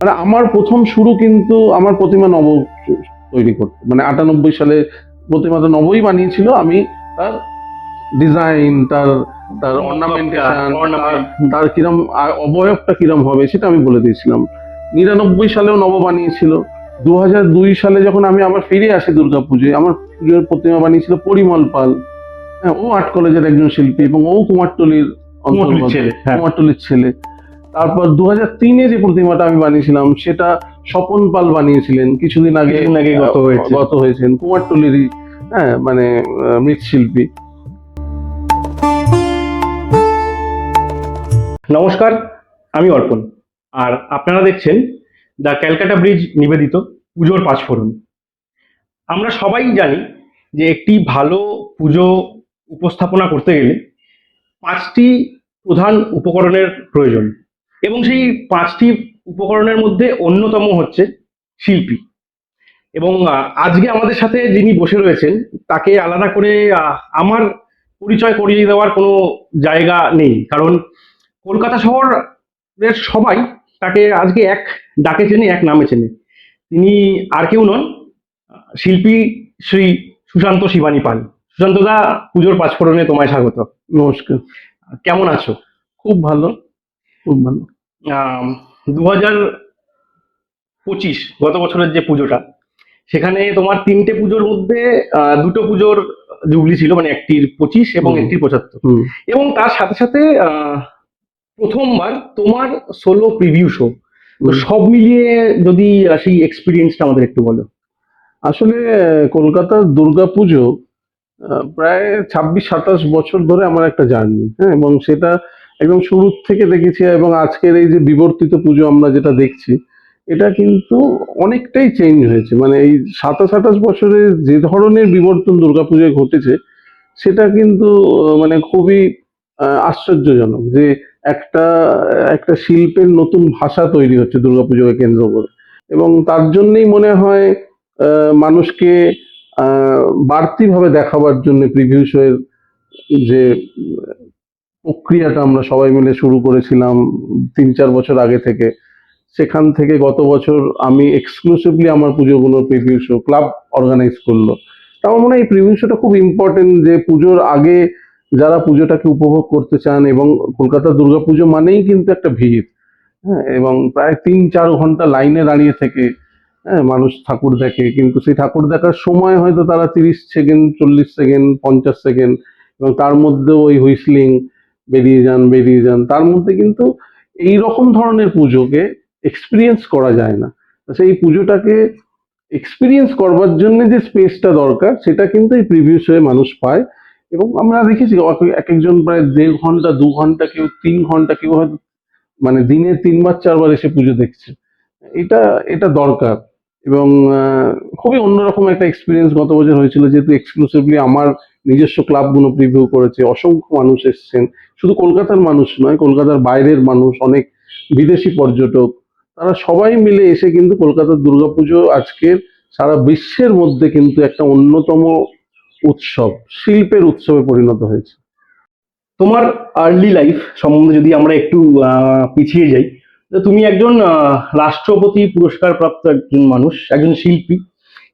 মানে আমার প্রথম শুরু কিন্তু আমার প্রতিমা নব তৈরি করতে, মানে 98 সালে প্রতিমাটা নবই বানিয়েছিল। আমি তার ডিজাইন, তার তার অর্নামেন্টেশন, তার কিরম অবয়বটা কিরম হবে সেটা আমি বলে দিয়েছিলাম। 99 সালেও নব বানিয়েছিল। 2002 সালে যখন আমি আবার ফিরে আসি দুর্গাপুজোয়, আমার পুজোর প্রতিমা বানিয়েছিল পরিমল পাল। হ্যাঁ, ও আর্ট কলেজের একজন শিল্পী এবং ও কুমারটুলির অন্তর্গত, কুমারটুলির ছেলে। তারপর 2003-এ যে প্রতিমাটা আমি বানিয়েছিলাম সেটা স্বপন পাল বানিয়েছিলেন, কিছুদিন আগে গত হয়েছেন, কুমারটুলিরই। হ্যাঁ, মানে মৃৎশিল্পী। নমস্কার, আমি অর্পণ, আর আপনারা দেখছেন দ্য ক্যালকাটা ব্রিজ নিবেদিত পুজোর পাঁচফোড়ন। আমরা সবাই জানি যে একটি ভালো পুজো উপস্থাপনা করতে গেলে 5টি প্রধান উপকরণের প্রয়োজন, এবং সেই 5টি উপকরণের মধ্যে অন্যতম হচ্ছে শিল্পী। এবং আজকে আমাদের সাথে যিনি বসে রয়েছেন তাকে আলাদা করে আমার পরিচয় করিয়ে দেওয়ার কোনো জায়গা নেই, কারণ কলকাতা শহরের সবাই তাকে আজকে এক ডাকে চেনে, এক নামে চেনে। তিনি আর কেউ নন, শিল্পী শ্রী সুশান্ত শিবানী পাল। সুশান্ত দা, পুজোর পাঁচফোড়নে তোমায় স্বাগত। নমস্কার। কেমন আছো? খুব ভালো, খুব ভালো। 2025 গত বছরের যে পুজোটা, সেখানে তোমার 3টে পুজোর মধ্যে 2টো পুজোর জুবলি ছিল, মানে একটির 25 এবং একটির 75, এবং তার সাথে সাথে প্রথমবার তোমার সোলো প্রিভিউ শো। তো সব মিলিয়ে যদি সেই এক্সপিরিয়েন্সটা আমাদের একটু বলো। আসলে কলকাতার দুর্গাপুজো প্রায় 26-27 বছর ধরে আমার একটা জার্নি। হ্যাঁ, এবং সেটা একদম শুরুর থেকে দেখেছি, এবং আজকের এই যে বিবর্তিত পুজো আমরা যেটা দেখছি, এটা কিন্তু অনেকটাই চেঞ্জ হয়েছে। মানে এই 27-28 বছরে যে ধরনের বিবর্তন দুর্গাপুজোয় ঘটেছে সেটা কিন্তু মানে খুবই আশ্চর্যজনক যে একটা একটা শিল্পের নতুন ভাষা তৈরি হচ্ছে দুর্গাপুজোকে কেন্দ্র করে। এবং তার জন্যই মনে হয় মানুষকে বাড়তিভাবে দেখাবার জন্য প্রিভিউ শো এর যে প্রক্রিয়াটা আমরা সবাই মিলে শুরু করেছিলাম 3-4 বছর আগে থেকে, সেখান থেকে গত বছর আমি এক্সক্লুসিভলি আমার পুজোগুলোর প্রিভিউ শো ক্লাব অর্গানাইজ করলো। তা আমার মনে হয় এই প্রিভিউ শোটা খুব ইম্পর্টেন্ট, যে পুজোর আগে যারা পুজোটাকে উপভোগ করতে চান, এবং কলকাতা দুর্গাপুজো মানেই কিন্তু একটা ভিড়। হ্যাঁ, এবং প্রায় 3-4 ঘন্টা লাইনে দাঁড়িয়ে থেকে হ্যাঁ মানুষ ঠাকুর দেখে, কিন্তু সেই ঠাকুর দেখার সময় হয়তো তারা 30 সেকেন্ড, 40 সেকেন্ড, 50 সেকেন্ড, এবং তার মধ্যেও ওই হুইসলিং, বেরিয়ে যান, তার মধ্যে কিন্তু এই রকম ধরনের পুজোকে এক্সপিরিয়েন্স করা যায় না। সেই পুজোটাকে এক্সপিরিয়েন্স করবার জন্য যে স্পেসটা দরকার সেটা কিন্তু এই প্রিভিউ শোয়ে মানুষ পায়। এবং আমরা দেখেছি এক একজন প্রায় 1.5 ঘন্টা, 2 ঘন্টা, কেউ 3 ঘন্টা, কেউ হয়তো মানে দিনে 3-4 বার এসে পুজো দেখছে। এটা এটা দরকার। এবং খুবই অন্যরকম একটা এক্সপিরিয়েন্স গত বছর হয়েছিল, যেহেতু এক্সক্লুসিভলি আমার নিজস্ব ক্লাবগুলো প্রিভিউ করেছে। অসংখ্য মানুষ এসেছেন, শুধু কলকাতার মানুষ নয়, কলকাতার বাইরের মানুষ, অনেক বিদেশি পর্যটক, তারা সবাই মিলে এসে কিন্তু কলকাতার দুর্গাপুজো আজকের সারা বিশ্বের মধ্যে কিন্তু একটা অন্যতম উৎসব, শিল্পের উৎসবে পরিণত হয়েছে। তোমার আর্লি লাইফ সম্বন্ধে যদি আমরা একটু পিছিয়ে যাই, তো তুমি একজন রাষ্ট্রপতি পুরস্কার প্রাপ্ত একজন মানুষ, একজন শিল্পী,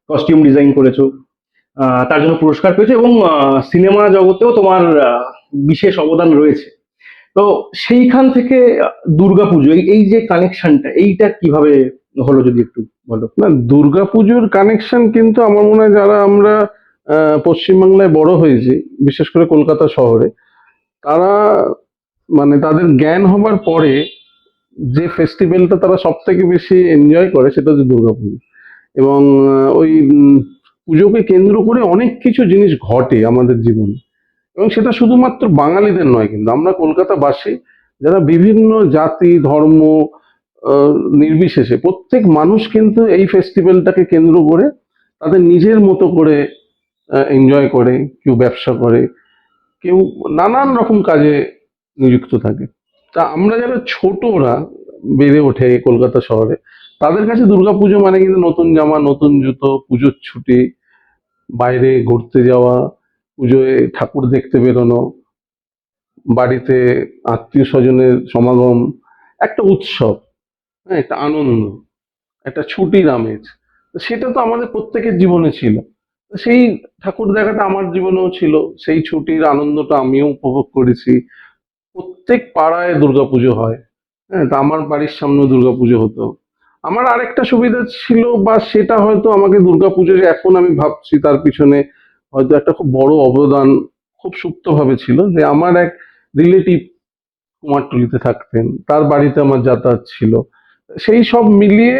কস্টিউম ডিজাইন করেছো, তার জন্য পুরস্কার পেয়েছো, এবং সিনেমা জগতেও তোমার বিশেষ অবদান রয়েছে। তো সেইখান থেকে দুর্গাপুজো, এই যে কানেকশনটা, এইটা কিভাবে হলো যদি একটু বলো। না, দুর্গাপুজোর কানেকশন কিন্তু আমার মনে হয় যারা আমরা পশ্চিমবাংলায় বড় হয়েছি, বিশেষ করে কলকাতা শহরে, তারা মানে তাদের জ্ঞান হবার পরে যে ফেস্টিভ্যালটা তারা সব থেকে বেশি এনজয় করে সেটা হচ্ছে দুর্গাপুজো। এবং ওই পুজোকে কেন্দ্র করে অনেক কিছু জিনিস ঘটে আমাদের জীবনে, এবং সেটা শুধুমাত্র বাঙালিদের নয়, কিন্তু আমরা কলকাতাবাসী যারা বিভিন্ন জাতি ধর্ম নির্বিশেষে প্রত্যেক মানুষ কিন্তু এই ফেস্টিভ্যালটাকে কেন্দ্র করে তাদের নিজের মতো করে এনজয় করে। কেউ ব্যবসা করে, কেউ নানান রকম কাজে নিযুক্ত থাকে। তা আমরা যারা ছোটরা বেড়ে ওঠে কলকাতা শহরে, তাদের কাছে দুর্গাপুজো মানে কিন্তু নতুন জামা, নতুন জুতো, পুজোর ছুটি, বাইরে ঘুরতে যাওয়া, পুজোয় ঠাকুর দেখতে বেরোনো, বাড়িতে আত্মীয় স্বজনের সমাগম, একটা উৎসব। হ্যাঁ, একটা আনন্দ, একটা ছুটির আমেজ। তো সেটা তো আমাদের প্রত্যেকের জীবনে ছিল। তো সেই ঠাকুর দেখাটা আমার জীবনেও ছিল। সেই ছুটির আনন্দটা আমিও উপভোগ করেছি। প্রত্যেক পাড়ায় দুর্গাপুজো হয়। হ্যাঁ, তা আমার বাড়ির সামনেও দুর্গাপুজো হতো। আমার আরেকটা সুবিধা ছিল, বা সেটা হয়তো আমাকে দুর্গাপুজো যে এখন আমি ভাবছি তার পিছনে হয়তো একটা খুব বড় অবদান খুব সুপ্তভাবে ছিল, যে আমার এক রিলেটিভ কুমারটুলিতে থাকতেন, তার বাড়িতে আমার যাতায়াত ছিল। সেই সব মিলিয়ে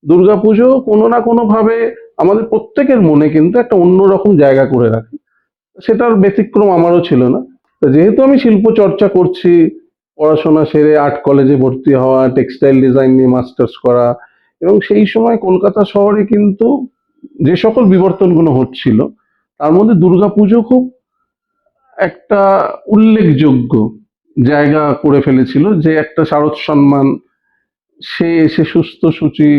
দুর্গাপুজো কোনো না কোনো ভাবে আমাদের প্রত্যেকের মনে কিন্তু একটা অন্যরকম জায়গা করে রাখে। সেটার ব্যতিক্রম আমারও ছিল না। তো যেহেতু আমি শিল্প চর্চা করছি, পড়াশোনা সেরে আর্ট কলেজে ভর্তি হওয়া, টেক্সটাইল ডিজাইন নিয়ে মাস্টার্স করা, এবং সেই সময় কলকাতা শহরে কিন্তু যে সকল বিবর্তনগুলো হচ্ছিল তার মধ্যে দুর্গাপুজো খুব একটা উল্লেখযোগ্য জায়গা করে ফেলেছিল, যে একটা শারদ সম্মান, সে এসে সুস্থ সূচি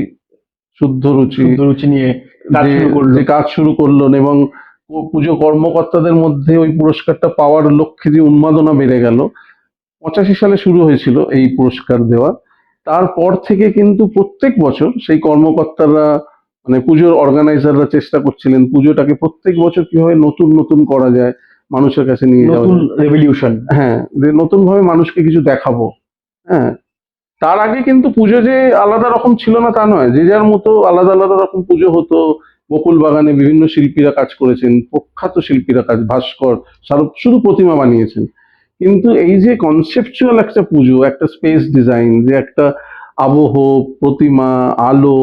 শুদ্ধ রুচি শুদ্ধ রুচি নিয়ে কাজ যে শুরু করলো। যে কাজ শুরু করলেন, এবং পুজো কর্মকর্তাদের মধ্যে ওই পুরস্কারটা পাওয়ার লক্ষ্যে যে উন্মাদনা বেড়ে গেল। 85 সালে শুরু হয়েছিল এই পুরস্কার দেওয়া। তারপর থেকে কিন্তু প্রত্যেক বছর সেই কর্মকর্তারা, মানে পুজোর অর্গানাইজাররা চেষ্টা করছিলেন পুজোটাকে প্রত্যেক বছর কিভাবে নতুন নতুন করা যায়, মানুষের কাছে নিয়ে যাওয়া নতুন যায়। রেভলিউশন। হ্যাঁ, যে নতুন ভাবে মানুষকে কিছু দেখাবো। হ্যাঁ, তার আগে কিন্তু পুজো যে আলাদা রকম ছিল না তা নয়, যে যার মতো আলাদা আলাদা রকম পুজো হতো। বকুল বাগানে বিভিন্ন শিল্পীরা কাজ করেছেন, প্রখ্যাত শিল্পীরা কাজ, ভাস্কর, শুধু প্রতিমা বানিয়েছেন। কিন্তু এই যে কনসেপচুয়াল একটা পুজো, একটা স্পেস ডিজাইন, যে একটা আবহ, প্রতিমা, আলো,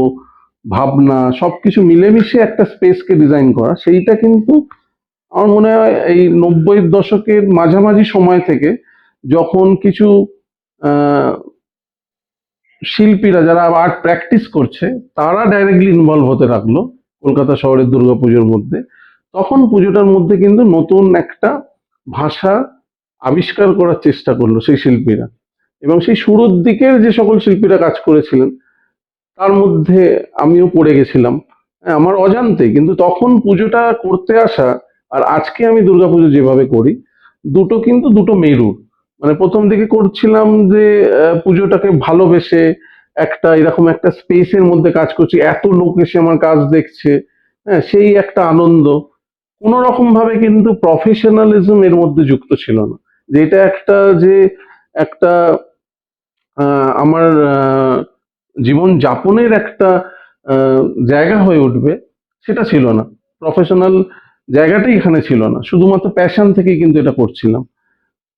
ভাবনা সবকিছু মিলেমিশে একটা স্পেসকে ডিজাইন করা, সেইটা কিন্তু আমার মনে হয় এই 90-এর দশকের মাঝামাঝি সময় থেকে, যখন কিছু আহ শিল্পীরা যারা আর্ট প্র্যাকটিস করছে তারা ডাইরেক্টলি ইনভলভ হতে লাগলো কলকাতা শহরের দুর্গাপুজোর মধ্যে, তখন পুজোটার মধ্যে কিন্তু নতুন একটা ভাষা আবিষ্কার করার চেষ্টা করলো সেই শিল্পীরা। এবং সেই শুরুর দিকের যে সকল শিল্পীরা কাজ করেছিলেন তার মধ্যে আমিও পড়ে গেছিলাম। হ্যাঁ, আমার অজান্তে। কিন্তু তখন পুজোটা করতে আসা আর আজকে আমি দুর্গাপুজো যেভাবে করি, দুটো কিন্তু দুটো মেরু। মানে প্রথম দিকে করছিলাম যে পুজোটাকে ভালোবেসে একটা এরকম একটা স্পেসের মধ্যে কাজ করছি, এত লোক এসে আমার কাজ দেখছে। হ্যাঁ, সেই একটা আনন্দ কোন রকম ভাবে কিন্তু প্রফেশনালিজম এর মধ্যে যুক্ত ছিল না, যে এটা একটা যে একটা আমার জীবন যাপনের একটা জায়গা হয়ে উঠবে, সেটা ছিল না। প্রফেশনাল জায়গাটাই এখানে ছিল না, শুধুমাত্র প্যাশন থেকেই কিন্তু এটা করছিলাম।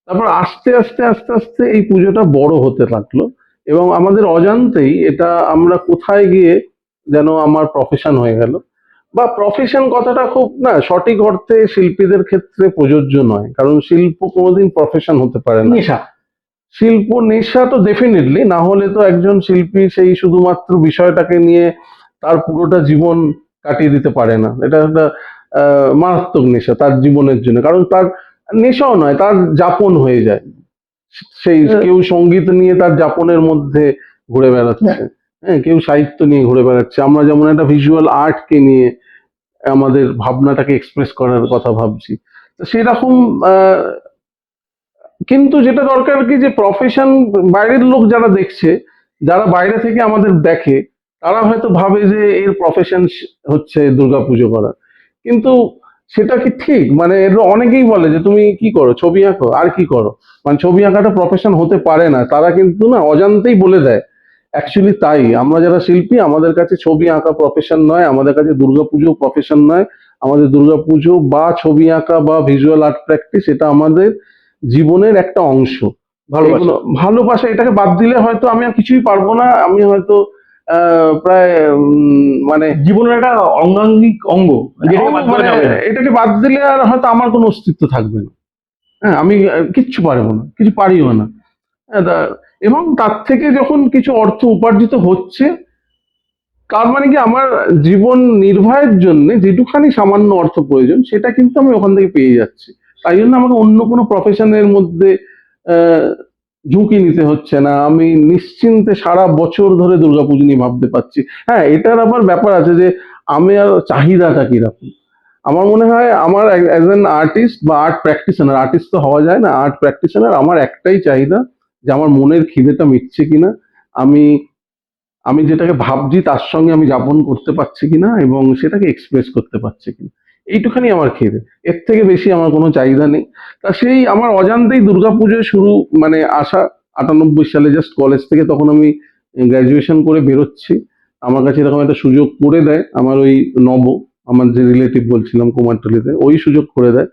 তারপর আস্তে আস্তে আস্তে আস্তে এই পুজোটা বড় হতে লাগলো, এবং আমাদের অজান্তেই এটা আমরা কোথায় গিয়ে যেন আমার প্রফেশন হয়ে গেল। বা প্রফেশন কথাটা খুব না সঠিক অর্থে শিল্পীদের ক্ষেত্রে প্রযোজ্য নয়, কারণ শিল্প কোনোদিন প্রফেশন হতে পারে না। নেশা। শিল্প নেশা তো ডেফিনেটলি, না হলে তো একজন শিল্পী সেই শুধুমাত্র বিষয়টাকে নিয়ে তার পুরোটা জীবন কাটিয়ে দিতে পারে না। এটা একটা মারাত্মক নেশা তার জীবনের জন্য, কারণ তার নেশাও নয়, তার যাপন হয়ে যায়। সেই কেউ সঙ্গীত নিয়ে তার যাপনের মধ্যে ঘুরে বেড়াচ্ছে, হ্যাঁ, কেউ সাহিত্য নিয়ে ঘুরে বেড়াচ্ছে। আমরা যেমন একটা ভিজুয়াল আর্টকে নিয়ে আমাদের ভাবনাটাকে এক্সপ্রেস করার কথা ভাবছি। তো সেরকম আহ কিন্তু যেটা দরকার কি, যে প্রফেশন বাইরের লোক যারা দেখছে, যারা বাইরে থেকে আমাদের দেখে, তারা হয়তো ভাবে যে এর প্রফেশন হচ্ছে দুর্গাপুজো করা। কিন্তু সেটা কি ঠিক? মানে এর অনেকেই বলে যে তুমি কি করো, ছবি আঁকো, আর কি করো। মানে ছবি আঁকাটা প্রফেশন হতে পারে না, তারা কিন্তু না অজান্তেই বলে দেয়। অ্যাকচুয়ালি তাই, আমরা যারা শিল্পী আমাদের কাছে ছবি আঁকা প্রফেশন নয়, আমাদের কাছে দুর্গাপুজো প্রফেশন নয়। আমাদের দুর্গাপুজো বা ছবি আঁকা বা ভিজুয়াল আর্ট প্র্যাকটিস, এটা আমাদের জীবনের একটা অংশ। ভালোবাসা। এগুলো ভালোবাসা, এটাকে বাদ দিলে হয়তো আমি আর কিছুই পারবো না। আমি হয়তো প্রায় মানে জীবনের একটা অঙ্গাঙ্গিক অঙ্গ, যেটাকে বাদ মানে দেওয়া যাবে না। এটাকে বাদ দিলে আর হয়তো আমার কোনো অস্তিত্ব থাকবে না। হ্যাঁ, আমি কিচ্ছু পারবো না, কিছু পারিও না। হ্যাঁ, এবং তার থেকে যখন কিছু অর্থ উপার্জিত হচ্ছে, তার মানে কি আমার জীবন নির্বাহের জন্য যেটুখানি সামান্য অর্থ প্রয়োজন সেটা কিন্তু আমি ওখান থেকে পেয়ে যাচ্ছি। তাই জন্য আমাকে অন্য কোনো প্রফেশনের মধ্যে আহ, ঝুঁকি নিতে হচ্ছে না। আমি নিশ্চিন্তে সারা বছর ধরে দুর্গাপুজো নিয়ে ভাবতে পারছি। হ্যাঁ, এটার আবার ব্যাপার আছে যে আমি আর চাহিদাটা কিরকম। আমার মনে হয় আমার অ্যাজ অ্যান আর্টিস্ট বা আর্ট প্র্যাকটিশনার, আর্টিস্ট তো হওয়া যায় না, আর্ট প্র্যাকটিশনার, আমার একটাই চাহিদা যে আমার মনের খিদেটা মিটছে কিনা। আমি আমি যেটাকে ভাবছি তার সঙ্গে আমি যাপন করতে পারছি কিনা এবং সেটাকে এক্সপ্রেস করতে পারছি কিনা, এইটুখানি আমার খেয়ে। এর থেকে বেশি আমার কোনো চাহিদা নেই। তা সেই আমার অজান্তেই দুর্গাপুজোয় শুরু, মানে আসা 98 সালে, জাস্ট কলেজ থেকে তখন আমি গ্র্যাজুয়েশন করে বেরোচ্ছি। আমার কাছে এরকম একটা সুযোগ করে দেয় আমার ওই নব, আমার যে রিলেটিভ বলছিলাম কুমারটুলিতে, ওই সুযোগ করে দেয়।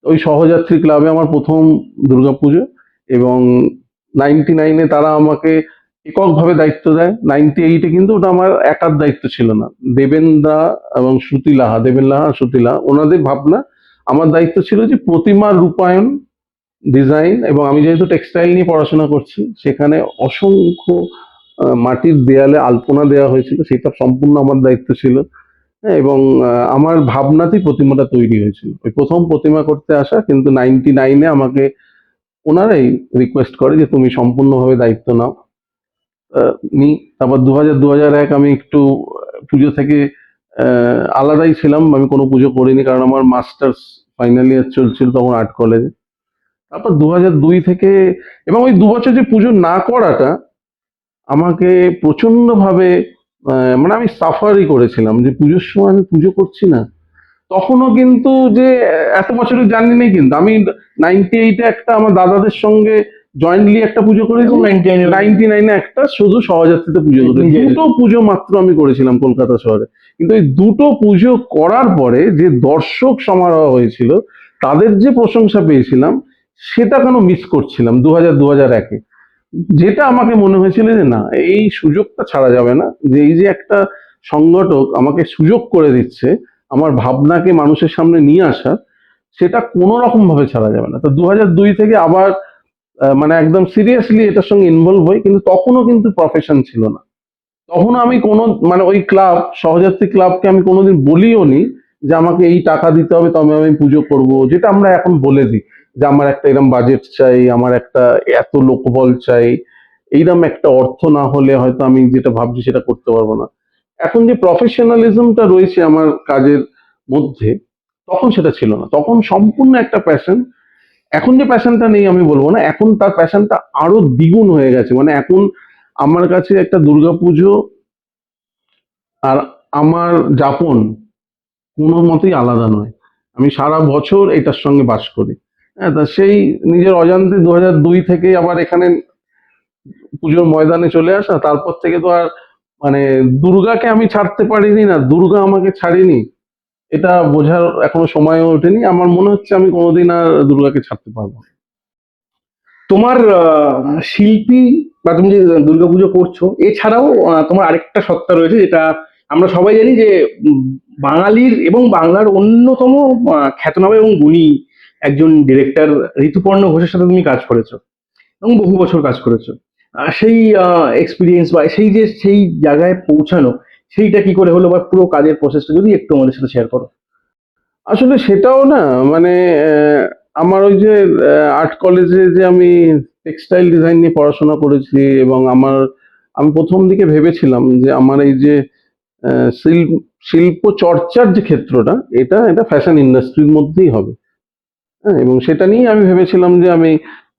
ওই সহযাত্রী ক্লাবে আমার প্রথম দুর্গাপুজো, এবং 99-এ তারা আমাকে এককভাবে দায়িত্ব দেয়। 98-এ কিন্তু ওটা আমার একার দায়িত্ব ছিল না, দেবেন দা এবং শ্রুতি লাহা, দেবেন লাহা আর শ্রুতি লাহা, ওনাদের ভাবনা। আমার দায়িত্ব ছিল যে প্রতিমার রূপায়ণ, ডিজাইন, এবং আমি যেহেতু টেক্সটাইল নিয়ে পড়াশোনা করছি, সেখানে অসংখ্য মাটির দেয়ালে আলপনা দেওয়া হয়েছিল, সেটা সম্পূর্ণ আমার দায়িত্ব ছিল। হ্যাঁ, এবং আমার ভাবনাতেই প্রতিমাটা তৈরি হয়েছিল। ওই প্রথম প্রতিমা করতে আসা, কিন্তু 99-এ আমাকে ওনারাই রিকোয়েস্ট করে যে তুমি সম্পূর্ণভাবে দায়িত্ব নাও। নি তারপর 2000-2001 আমি একটু পুজো থেকে আলাদাই ছিলাম, আমি কোনো পুজো করিনি, কারণ আমার মাস্টার্স ফাইনাল ইয়ার চলছিল তখন আর্ট কলেজে। তারপর 2002 থেকে, এবং ওই 2 বছর যে পুজো না করাটা আমাকে প্রচন্ড ভাবে, মানে আমি সাফারই করেছিলাম যে পুজোর সময় আমি পুজো করছি না। তখনও কিন্তু যে এত বছরের জার্নি নেই, কিন্তু আমি 98-এ একটা আমার দাদাদের সঙ্গে জয়েন্টলি একটা পুজো করেছি, 99-এ একটা শুধু সহযাত্রীতে পুজো করেছি। দুটো পুজো মাত্র আমি করেছিলাম কলকাতা শহরে, কিন্তু এই দুটো পুজো করার পরে যে দর্শক সমারোহ হয়েছিল, তাদের যে প্রশংসা পেয়েছিলাম, সেটা কেন মিস করছিলাম 2000-2001-এ। যেটা আমাকে মনে হয়েছিল যে না, এই সুযোগটা ছাড়া যাবে না, যে এই যে একটা সংগঠক আমাকে সুযোগ করে দিচ্ছে আমার ভাবনাকে মানুষের সামনে নিয়ে আসা, সেটা কোনো রকম ভাবে ছাড়া যাবে না। তো 2002 থেকে আবার মানে একদম সিরিয়াসলি এটার সঙ্গে ইনভলভ হই, কিন্তু তখনও কিন্তু প্রফেশন ছিল না। তখন আমি কোনো, মানে ওই ক্লাব, সহযাত্রী ক্লাবকে আমি কোনোদিন বলিও নি যে আমাকে এই টাকা দিতে হবে তবে আমি পুজো করব, যেটা আমরা এখন বলে দিই যে আমার একটা এরকম বাজেট চাই, আমার একটা এত লোকবল চাই, এইরকম একটা অর্থ না হলে হয়তো আমি যেটা ভাবছি সেটা করতে পারবো না। এখন যে প্রফেশনালিজমটা রয়েছে আমার কাজের মধ্যে, তখন সেটা ছিল না। তখন সম্পূর্ণ একটা প্যাশন। এখন যে প্যাশনটা নেই আমি বলবো না, এখন তার প্যাশনটা আরো দ্বিগুণ হয়ে গেছে। মানে এখন আমার কাছে একটা দুর্গাপুজো আর আমার যাপন কোনো মতেই আলাদা নয়। আমি সারা বছর এটার সঙ্গে বাস করি। হ্যাঁ, তা সেই নিজের অজান্তে 2002 থেকে আবার এখানে পুজোর ময়দানে চলে আসা, তারপর থেকে তো আর, মানে দুর্গাকে আমি ছাড়তে পারিনি, না দুর্গা আমাকে ছাড়েনি, এটা বোঝার এখনো সময়ও ওঠেনি। আমার মনে হচ্ছে আমি কোনোদিন আর দুর্গাকে ছাড়তে পারবো না। তোমার শিল্পী বা তুমি যে দুর্গাপুজো করছো, এছাড়াও তোমার আরেকটা সত্তা রয়েছে, যেটা আমরা সবাই জানি যে উম, বাঙালির এবং বাংলার অন্যতম খ্যাতনামা এবং গুণী একজন ডিরেক্টর ঋতুপর্ণ ঘোষের সাথে তুমি কাজ করেছো এবং বহু বছর কাজ করেছো। সেই এক্সপিরিয়েন্স বা সেই জায়গায় পৌঁছানো, সেইটা কি করে হলো, বা পুরো কাজের প্রসেসটা যদি একটু আমাদের সাথে শেয়ার করো। আসলে সেটাও না, মানে আমার ওই যে আর্ট কলেজে যে আমি টেক্সটাইল ডিজাইন নিয়ে পড়াশোনা করেছি, এবং আমি প্রথম দিকে ভেবেছিলাম যে আমার এই যে শিল্প শিল্প চর্চার যে ক্ষেত্রটা, এটা ফ্যাশন ইন্ডাস্ট্রির মধ্যেই হবে। হ্যাঁ, এবং সেটা নিয়ে আমি ভেবেছিলাম যে আমি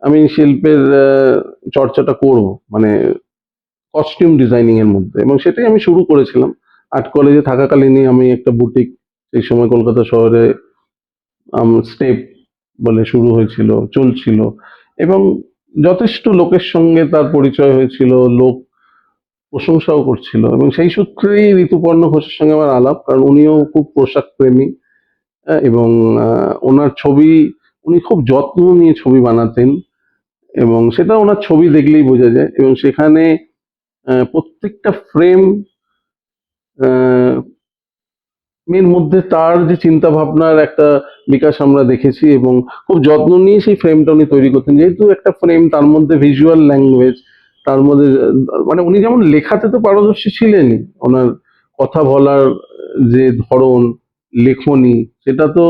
আমি শিল্পের চর্চাটা করব, মানে কস্টিউম ডিজাইনিং এর মধ্যে, এবং সেটাই আমি শুরু করেছিলাম। আর্ট কলেজে থাকাকালীনই আমি একটা বুটিক, সেই সময় কলকাতা শহরে স্টেপ বলে শুরু হয়েছিল, চলছিল, এবং যথেষ্ট লোকের সঙ্গে তার পরিচয় হয়েছিল, লোক প্রশংসাও করছিল, এবং সেই সূত্রেই ঋতুপর্ণ ঘোষের সঙ্গে আমার আলাপ, কারণ উনিও খুব পোশাক প্রেমী। এবং ওনার ছবি, উনি খুব যত্ন নিয়ে ছবি বানাতেন, এবং সেটা ওনার ছবি দেখলেই বোঝা যায়। এবং সেখানে প্রত্যেকটা ফ্রেম এর মধ্যে তার যে চিন্তা ভাবনার একটা বিকাশ আমরা দেখেছি, এবং খুব যত্ন নিয়ে সেই ফ্রেমটা উনি তৈরি করতেন। যেহেতু একটা ফ্রেম, তার মধ্যে ভিজুয়াল ল্যাঙ্গুয়েজ, তার মধ্যে মানে উনি যেমন লেখাতে তো পারদর্শী ছিলেনই, ওনার কথা বলার যে ধরন, লেখনী, সেটা তো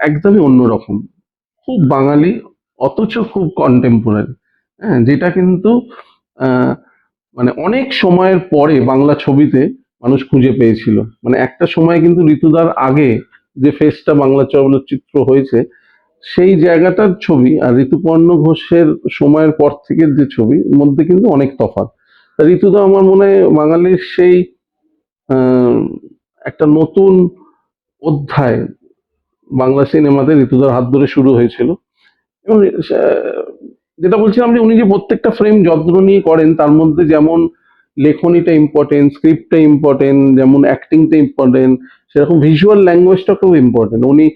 একদমই অন্যরকম, খুব বাঙালি, অথচ খুব কন্টেম্পোরারি। হ্যাঁ, যেটা কিন্তু আহ, মানে অনেক সময়ের পরে বাংলা ছবিতে মানুষ খুঁজে পেয়েছিল। মানে একটা সময় কিন্তু ঋতুদার আগে যে ফেসটা বাংলা চলচ্চিত্র হয়েছে, সেই জায়গাটার ছবি আর ঋতুপর্ণ ঘোষের সময়ের পর থেকে যে ছবি মধ্যে কিন্তু অনেক তফাৎ। ঋতুদা আমার মনে হয় বাঙালির সেই আহ, একটা নতুন অধ্যায় বাংলা সিনেমাতে ঋতুদার হাত ধরে শুরু হয়েছিল। এবং যেটা বলছিলাম যে উনি যে প্রত্যেকটা ফ্রেম যত্ন নিয়ে করেন, তার মধ্যে যেমন লেখনীটা ইম্পর্টেন্ট, স্ক্রিপ্টটা ইম্পর্টেন্ট, যেমন অ্যাক্টিংটা ইম্পর্টেন্ট, সেরকম ভিজুয়াল ল্যাঙ্গুয়েজটা খুব ইম্পর্টেন্ট। উনি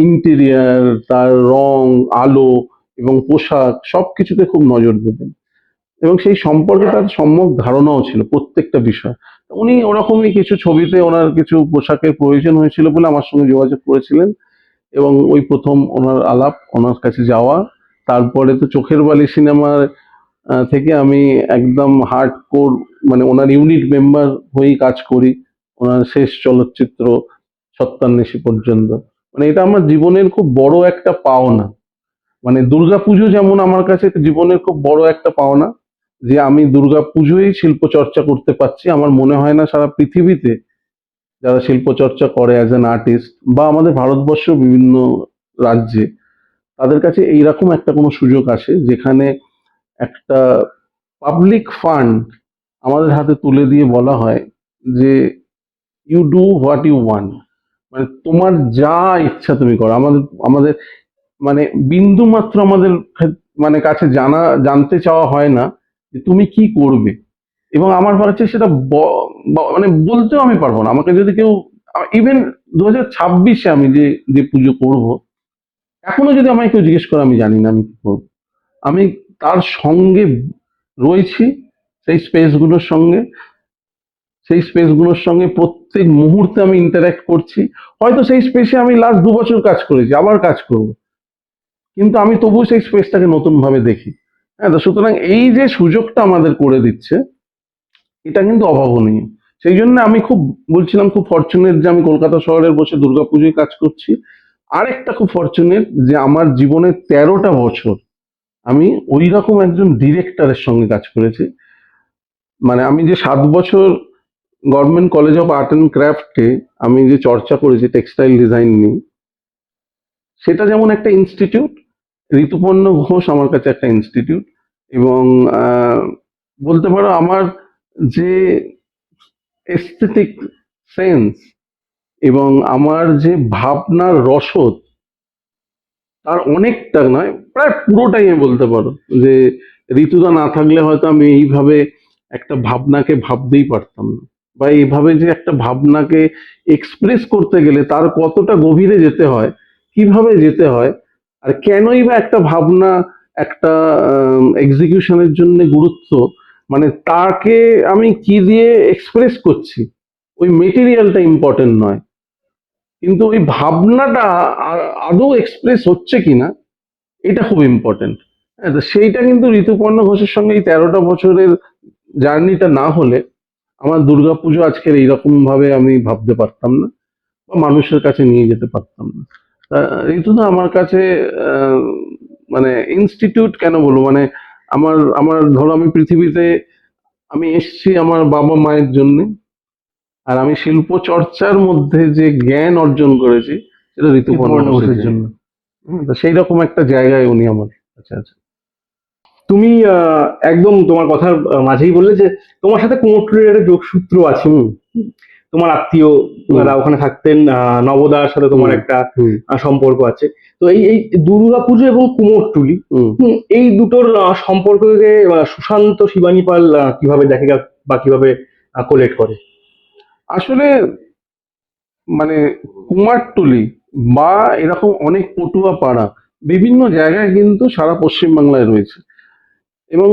ইন্টেরিয়ার, তার রং, আলো এবং পোশাক সবকিছুতে খুব নজর দিতেন, এবং সেই সম্পর্কে তার সম্যক ধারণাও ছিল প্রত্যেকটা বিষয়। উনি ওরকমই কিছু ছবিতে ওনার কিছু পোশাকের প্রয়োজন হয়েছিল বলে আমার সঙ্গে যোগাযোগ করেছিলেন, এবং ওই প্রথম ওনার আলাপ, ওনার কাছে যাওয়া। তারপরে তো চোখের বালি সিনেমার থেকে আমি একদম হার্ড কোর, মানে ওনার ইউনিট মেম্বার হয়েই কাজ করি ওনার শেষ চলচ্চিত্র সত্যান্বেষী পর্যন্ত। মানে এটা আমার জীবনের খুব বড় একটা পাওনা। মানে দুর্গাপুজো যেমন আমার কাছে জীবনের খুব বড় একটা পাওনা, যে আমি দুর্গাপুজোই শিল্প চর্চা করতে পারছি। আমার মনে হয় না সারা পৃথিবীতে যারা শিল্প চর্চা করে অ্যাজ অ্যান আর্টিস্ট, বা আমাদের ভারতবর্ষের বিভিন্ন রাজ্যে, তাদের কাছে এইরকম একটা কোনো সুযোগ আসে যেখানে একটা পাবলিক ফান্ড আমাদের হাতে তুলে দিয়ে বলা হয় যে you do what you want, মানে তোমার যা ইচ্ছা তুমি করো। আমাদের আমাদের মানে বিন্দু মাত্র আমাদের মানে কাছে জানতে চাওয়া হয় না যে তুমি কি করবে। এবং আমার কাছে সেটা মানে বলতেও আমি পারবো না। আমাকে যদি কেউ ইভেন 2026-এ আমি যে যে পুজো করব, এখনো যদি আমায় কেউ জিজ্ঞেস করে, আমি জানি না আমি কি করবো। আমি তার সঙ্গে রয়েছি, সেই স্পেসগুলোর সঙ্গে, সেই স্পেসগুলোর সঙ্গে প্রত্যেক মুহূর্তে আমি ইন্টারঅ্যাক্ট করছি। হয়তো সেই স্পেসে আমি লাস্ট 2 বছর কাজ করেছি, আবার কাজ করব, কিন্তু আমি তবুও সেই স্পেসটাকে নতুন ভাবে দেখি। হ্যাঁ, তো সুতরাং এই যে সুযোগটা আমাদের করে দিচ্ছে, এটা কিন্তু অভাবনীয়। সেই জন্য আমি খুব বলছিলাম, খুব ফরচুনেট যে আমি কলকাতা শহরের বসে দুর্গাপুজোয় কাজ করছি। আরেকটা খুব ফরচুনেট যে আমার জীবনের 13টা বছর আমি ওই রকম একজন ডিরেক্টরের সঙ্গে কাজ করেছি। মানে আমি যে 7 বছর government college of art and ক্রাফটে আমি যে চর্চা করেছি টেক্সটাইল ডিজাইন নিয়ে, সেটা যেমন একটা ইনস্টিটিউট, ঋতুপর্ণ ঘোষ আমার কাছে একটা ইনস্টিটিউট। এবং আহ, বলতে পারো আমার যে এস্থেটিক সেন্স এবং আমার যে ভাবনার রসদ, তার অনেকটা নয়, প্রায় পুরোটাই আমি বলতে পারো যে ঋতুদা না থাকলে হয়তো আমি এইভাবে একটা ভাবনাকে ভাবতেই পারতাম না, বা এইভাবে যে একটা ভাবনাকে এক্সপ্রেস করতে গেলে তার কতটা গভীরে যেতে হয়, কিভাবে যেতে হয়, আর কেনই বা একটা ভাবনা একটা এক্সিকিউশনের জন্য গুরুত্ব, মানে তাকে আমি কি দিয়ে এক্সপ্রেস করছি, ওই মেটেরিয়ালটা ইম্পর্টেন্ট নয়, কিন্তু ওই ভাবনাটা আদৌ এক্সপ্রেস হচ্ছে কিনা, এটা খুব ইম্পর্টেন্ট। হ্যাঁ, তো সেইটা কিন্তু ঋতুপর্ণ ঘোষের সঙ্গে এই 13টা বছরের জার্নিটা না হলে আমার দুর্গাপুজো আজকের এইরকম ভাবে আমি ভাবতে পারতাম না, বা মানুষের কাছে নিয়ে যেতে পারতাম না। ঋতু না আমার কাছে আহ, মানে ইনস্টিটিউট কেন বলবো, মানে আমার আমার ধরো আমি পৃথিবীতে আমি এসেছি আমার বাবা মায়ের জন্য, আর আমি শিল্প চর্চার মধ্যে যে জ্ঞান অর্জন করেছি সেটা ঋতুপর্ণ ঋতুপর্ণ ঘোষের ঘোষের জন্য। জন্য। তো সেই রকম একটা জায়গায় উনি আমার কাছে আছে। তুমি একদম তোমার কথার মাঝেই বললে যে তোমার সাথে কুমোরটুলির একটা যোগসূত্র আছে। হুম, তোমার আত্মীয় হুম, যারা ওখানে থাকতেন, নবদার সাথে তোমার হুম, একটা হুম, সম্পর্ক আছে। তো এই এই দুর্গাপুজো এবং কুমোরটুলি, হুম। এই দুটোর সম্পর্ককে সুশান্ত শিবানী পাল কিভাবে দেখে বা কিভাবে কোলেট করে? আসলে মানে কুমারটুলি বা এরকম অনেক পটুয়া পাড়া বিভিন্ন জায়গায় কিন্তু সারা পশ্চিমবাংলায় রয়েছে, এবং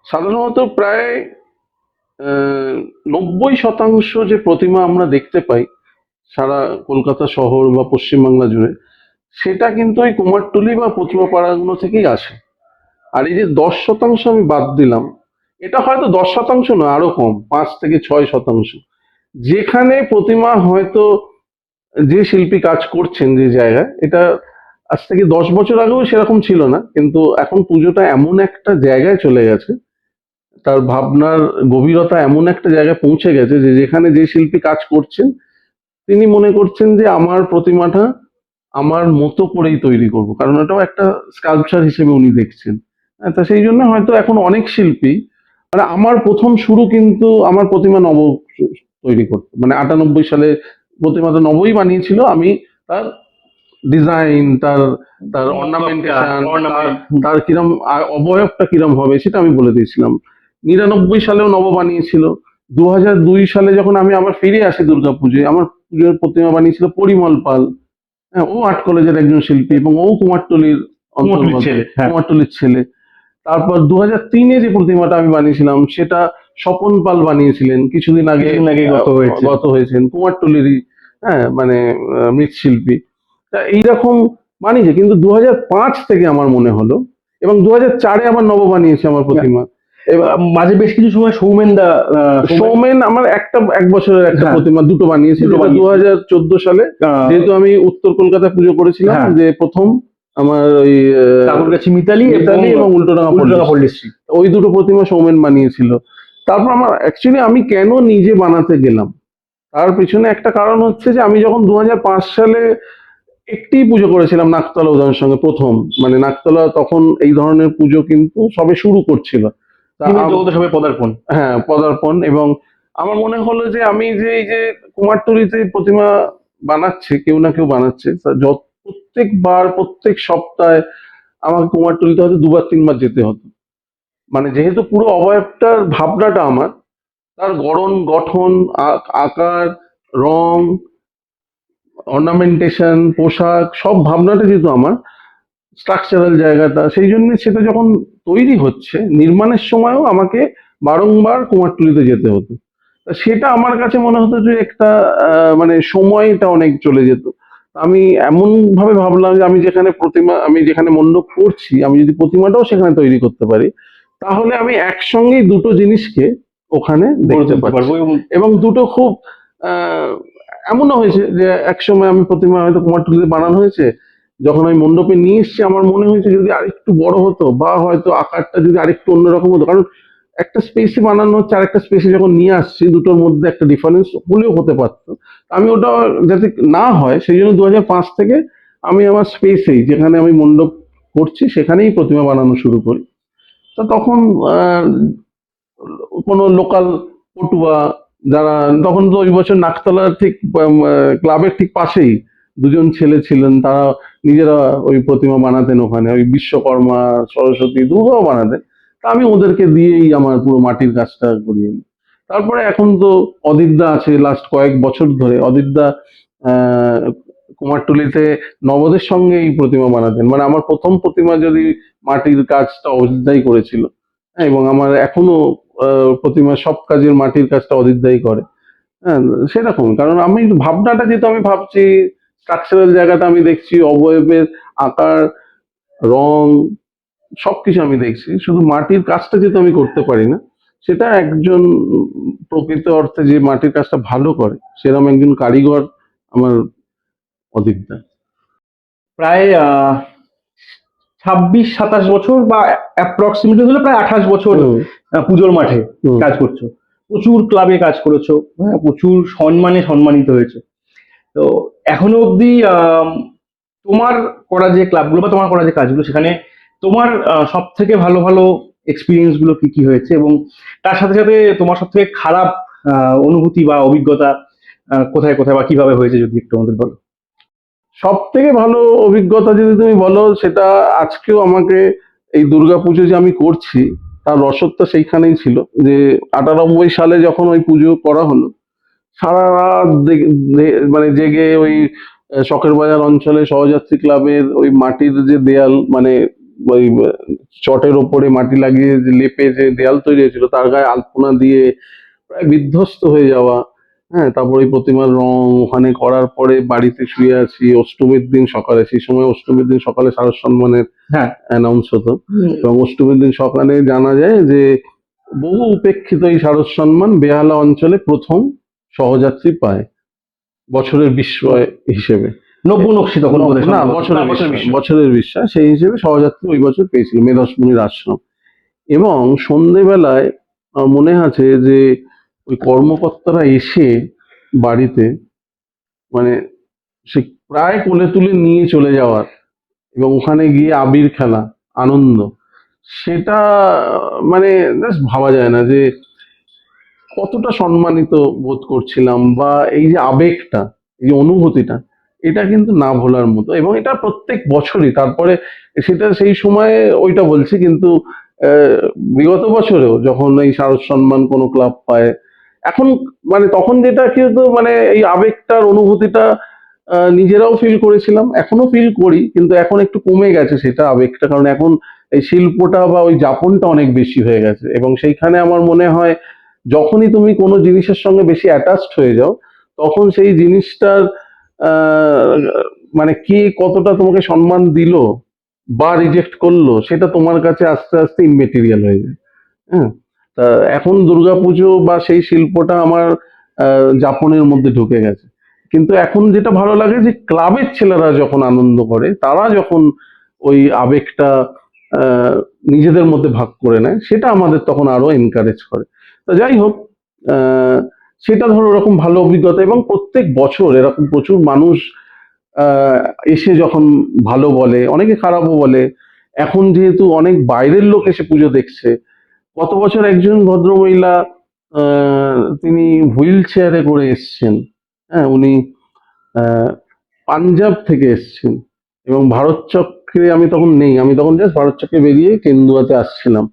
সাধারণত প্রায় 90% যে প্রতিমা আমরা দেখতে পাই সারা কলকাতা শহর বা পশ্চিমবাংলা জুড়ে, সেটা কিন্তু ওই কুমারটুলি বা পটুয়া পাড়াগুলো থেকেই আসে। আর এই যে 10% আমি বাদ দিলাম, এটা হয়তো 10% নয়, আরো কম, 5 থেকে 6%, যেখানে প্রতিমা হয়তো যে শিল্পী কাজ করছেন যে জায়গায়, এটা আজ থেকে 10 বছর আগেও সেরকম ছিল না, কিন্তু এখন পুজোটা এমন একটা জায়গায় চলে গেছে, তার ভাবনার গভীরতা এমন একটা জায়গায় পৌঁছে গেছে যে যেখানে যে শিল্পী কাজ করছেন তিনি মনে করছেন যে আমার প্রতিমাটা আমার মতো করেই তৈরি করব, কারণ এটাও একটা স্কাল্পচার হিসেবে উনি দেখছেন। তা সেই জন্য হয়তো এখন অনেক শিল্পী, মানে আমার প্রথম শুরু কিন্তু আমার প্রতিমা নব তৈরি করতে, মানে 98 সালে প্রতিমাটা নবই বানিয়েছিল। আমি তার ডিজাইন, তার তার অর্নামেন্টেশন, তার কিরম অবয়বটা কিরম হবে সেটা আমি বলে দিয়েছিলাম। 99 সালেও নব বানিয়েছিল। 2002 সালে যখন আমি আবার ফিরে আসি দুর্গাপুজোয়, আমার পুজোর প্রতিমা বানিয়েছিল পরিমল পাল। হ্যাঁ, ও আর্ট কলেজের একজন শিল্পী এবং ও কুমারটুলির কুমোরটুলির অন্তর্গত, ছেলে, হ্যাঁ। কুমারটুলির ছেলে। তারপর 2003-এ যে প্রতিমাটা আমি বানিয়েছিলাম সেটা স্বপন পাল বানিয়েছিলেন, কিছুদিন আগে কিছুদিন আগে গত হয়েছেন, কুমারটুলিরই। হ্যাঁ, মানে মৃৎশিল্পী। তা এইরকম বানিয়েছে, কিন্তু 2005 থেকে আমার মনে হলো, এবং 2004-এ আমার নব বানিয়েছে আমার প্রতিমা। এবার মাঝে বেশ কিছু সময় সৌমেন দা, সৌমেন আমার এক বছরের একটা হ্যাঁ, প্রতিমা দুটো বানিয়েছি, দুটো যেটা বানিয়েছে। 2014 সালে, যেহেতু আমি উত্তর কলকাতায় পুজো করেছিলাম, হ্যাঁ। যে প্রথম আমার ওই ঠাকুরগাছি মিতালি মিতালি এবং উল্টোডাঙ্গা পল্লীশ্রী, ওই দুটো প্রতিমা সৌমেন বানিয়েছিল। তারপর আমার অ্যাকচুয়ালি আমি কেন নিজে বানাতে গেলাম, তার পিছনে একটা কারণ হচ্ছে যে আমি যখন 2005 সালে একটি পুজো করেছিলাম নাকতলা উদয়ের সঙ্গে, প্রথম, মানে নাকতলা তখন এই ধরনের পুজো কিন্তু সবে শুরু করছিল। তা সবাই পদার্পণ, হ্যাঁ, পদার্পণ। এবং আমার মনে হলো যে আমি যে এই যে কুমারটুলিতে প্রতিমা বানাচ্ছে, কেউ না কেউ বানাচ্ছে, তা প্রত্যেকবার প্রত্যেক সপ্তাহে আমাকে কুমারটুলিতে হয়তো 2-3 বার যেতে হতো। মানে যেহেতু পুরো অবয়বটার ভাবনাটা আমার, তার গঠন, আকার, রং, অর্নামেন্টেশন, পোশাক, সব ভাবনাটা যেহেতু আমার, স্ট্রাকচারাল জায়গাটা, সেই জন্য সেটা যখন তৈরি হচ্ছে, নির্মাণের সময়ও আমাকে বারংবার কুমারটুলিতে যেতে হতো। তা সেটা আমার কাছে মনে হতো যে একটা মানে সময়টা অনেক চলে যেত। আমি এমন ভাবে ভাবলাম যে আমি যেখানে মণ্ডপ করছি, আমি যদি প্রতিমাটাও সেখানে তৈরি করতে পারি, তাহলে আমি একসঙ্গেই দুটো জিনিসকে ওখানে দেখতে পারবো। এবং দুটো খুব আহ এমনও হয়েছে যে একসময় আমি প্রতিমা হয়তো কুমারটুলিতে বানানো হয়েছে, যখন আমি মণ্ডপে নিয়ে এসেছি আমার মনে হয়েছে যদি আরেকটু বড় হতো, বা হয়তো আকারটা যদি আরেকটু অন্যরকম হতো, কারণ একটা স্পেসে বানানো হচ্ছে আর একটা স্পেসে যখন নিয়ে আসছি, দুটোর মধ্যে একটা ডিফারেন্স হলেও হতে পারতো। আমি ওটা যাতে না হয় সেই জন্য 2005 থেকে আমি আমার স্পেসেই, যেখানে আমি মণ্ডপ করছি সেখানেই প্রতিমা বানানো শুরু করি। তো তখন আহ, কোনো লোকাল পটুয়া যারা, তখন তো ওই বছর নাকতলার ঠিক ক্লাবের ঠিক পাশেই দুজন ছেলে ছিলেন, তারা নিজেরা ওই প্রতিমা বানাতেন ওখানে, ওই বিশ্বকর্মা, সরস্বতী, দুর্গাও বানাতেন। তা আমি ওদেরকে দিয়েই আমার পুরো মাটির কাজটা করিয়ে নিই। তারপরে এখন তো অদিতদা আছে, লাস্ট কয়েক বছর ধরে অদিতদা আহ কুমারটুলিতে নবদের সঙ্গে এই প্রতিমা বানাতেন। মানে আমার প্রথম প্রতিমা যদি মাটির কাজটা অদিতদাই করেছিল। হ্যাঁ, এবং আমার এখনো প্রতিমা সব কাজের মাটির কাজটা অদিতদাই করে। হ্যাঁ, সেরকম, কারণ আমি ভাবনাটা যেহেতু আমি ভাবছি, স্ট্রাকচারাল জায়গাটা আমি দেখছি, অবয়বের আকার, রং, সবকিছু আমি দেখছি, শুধু মাটির কাজটা যেহেতু আমি করতে পারি না, সেটা একজন প্রকৃত অর্থে যে মাটির কাজটা ভালো করে সেরকম একজন কারিগর আমার অদিতদা। প্রায় 26-27 বছর বা অ্যাপ্রক্সিমেটলি হলে প্রায় 28 বছর পুজোর মাঠে কাজ করছো, প্রচুর ক্লাবে কাজ করেছো, হ্যাঁ, প্রচুর সম্মানিত হয়েছে। তো এখনো অবধি তোমার করা যে ক্লাবগুলো বা তোমার করা যে কাজগুলো, সেখানে তোমার সব থেকে ভালো ভালো এক্সপিরিয়েন্স গুলো কি কি হয়েছে, এবং তার সাথে সাথে তোমার সব থেকে খারাপ অনুভূতি বা অভিজ্ঞতা কোথায় কোথায় বা কিভাবে হয়েছে, যদি একটু আমাদের বলো। সব থেকে ভালো অভিজ্ঞতা যদি তুমি বলো, সেটা আজকেও আমাকে, এই দুর্গাপুজো যে আমি করছি তার রসদটা সেইখানেই ছিল, যে 98 সালে যখন ওই পুজো করা হলো, সারা রাত মানে জেগে ওই শখের বাজার অঞ্চলে সহযাত্রী ক্লাবের ওই মাটির যে দেয়াল, মানে ওই চটের ওপরে মাটি লাগিয়ে যে লেপে যে দেয়াল তৈরি হয়েছিল, তার গায়ে আলপনা দিয়ে প্রায় বিধ্বস্ত হয়ে যাওয়া। হ্যাঁ, তারপরে ওই প্রতিমার রং ওখানে করার পরে বাড়িতে শুয়ে আছি অষ্টমীর দিন সকালে, সেই সময় অষ্টমীর দিন সকালে শারদ সম্মানের হ্যাঁ, অ্যানাউন্স হতো, এবং অষ্টমীর দিন সকালে জানা যায় যে বহু উপেক্ষিত এই শারদ সম্মান বেহালা অঞ্চলে প্রথম সহযাত্রী পায়, বছরের বিস্ময় হিসেবে। নব্য নকশি তখন বোধহয় না, সম্ভবত। বছরের বিশ্বাস সেই হিসেবে সহযাত্রী ওই বছর পেয়েছিল মেধসমুনির আশ্রম। এবং সন্ধেবেলায় আমার মনে আছে যে ওই কর্মকর্তারা এসে বাড়িতে, মানে সে প্রায় কোলে তুলে নিয়ে চলে যাওয়ার, এবং ওখানে গিয়ে আবির খেলা, আনন্দ, সেটা মানে জাস্ট ভাবা যায় না যে কতটা সম্মানিত বোধ করছিলাম, বা এই যে আবেগটা, এই যে অনুভূতিটা, এটা কিন্তু না ভোলার মতো। এবং এটা প্রত্যেক বছরই, তারপরে সেটা সেই সময়ে ওইটা বলছি, কিন্তু আহ, বিগত বছরেও যখন এই শারদ সম্মান কোনো ক্লাব পায়, এখন মানে তখন যেটা কিন্তু মানে এই আবেগটার অনুভূতিটা নিজেরাও ফিল করেছিলাম, এখনো ফিল করি, কিন্তু এখন একটু কমে গেছে সেটা আবেগটা, কারণ এখন এই শিল্পটা বা ওই যাপনটা অনেক বেশি হয়ে গেছে। এবং সেইখানে আমার মনে হয় যখনই তুমি কোনো জিনিসের সঙ্গে বেশি অ্যাটাচড হয়ে যাও, তখন সেই জিনিসটার আহ, মানে কে কতটা তোমাকে সম্মান দিল বা রিজেক্ট করলো, সেটা তোমার কাছে আস্তে আস্তে ইমমেটেরিয়াল হয়ে যায়। হ্যাঁ, তা এখন দুর্গাপুজো বা সেই শিল্পটা আমার যাপনের মধ্যে ঢুকে গেছে। কিন্তু এখন যেটা ভালো লাগে যে ক্লাবের ছেলেরা যখন আনন্দ করে, তারা যখন ওই আবেগটা আহ, নিজেদের মধ্যে ভাগ করে নেয়, সেটা আমাদের তখন আরো এনকারেজ করে। তো যাই হোক, আহ, সেটা ধরো ওরকম ভালো অভিজ্ঞতা। এবং প্রত্যেক বছর এরকম প্রচুর মানুষ আহ, এসে যখন ভালো বলে, অনেকে খারাপও বলে। এখন যেহেতু অনেক বাইরের লোক এসে পুজো দেখছে, গত বছর একজন ভদ্রমহিলা তিনি হুইল চেয়ারে করে এসছেন। হ্যাঁ, উনি আহ, পাঞ্জাব থেকে এসছেন। এবং ভারত চক্রে আমি তখন নেই, আমি তখন জাস্ট ভারত চক্রে বেরিয়ে কেন্দুয়াতে আসছিলাম।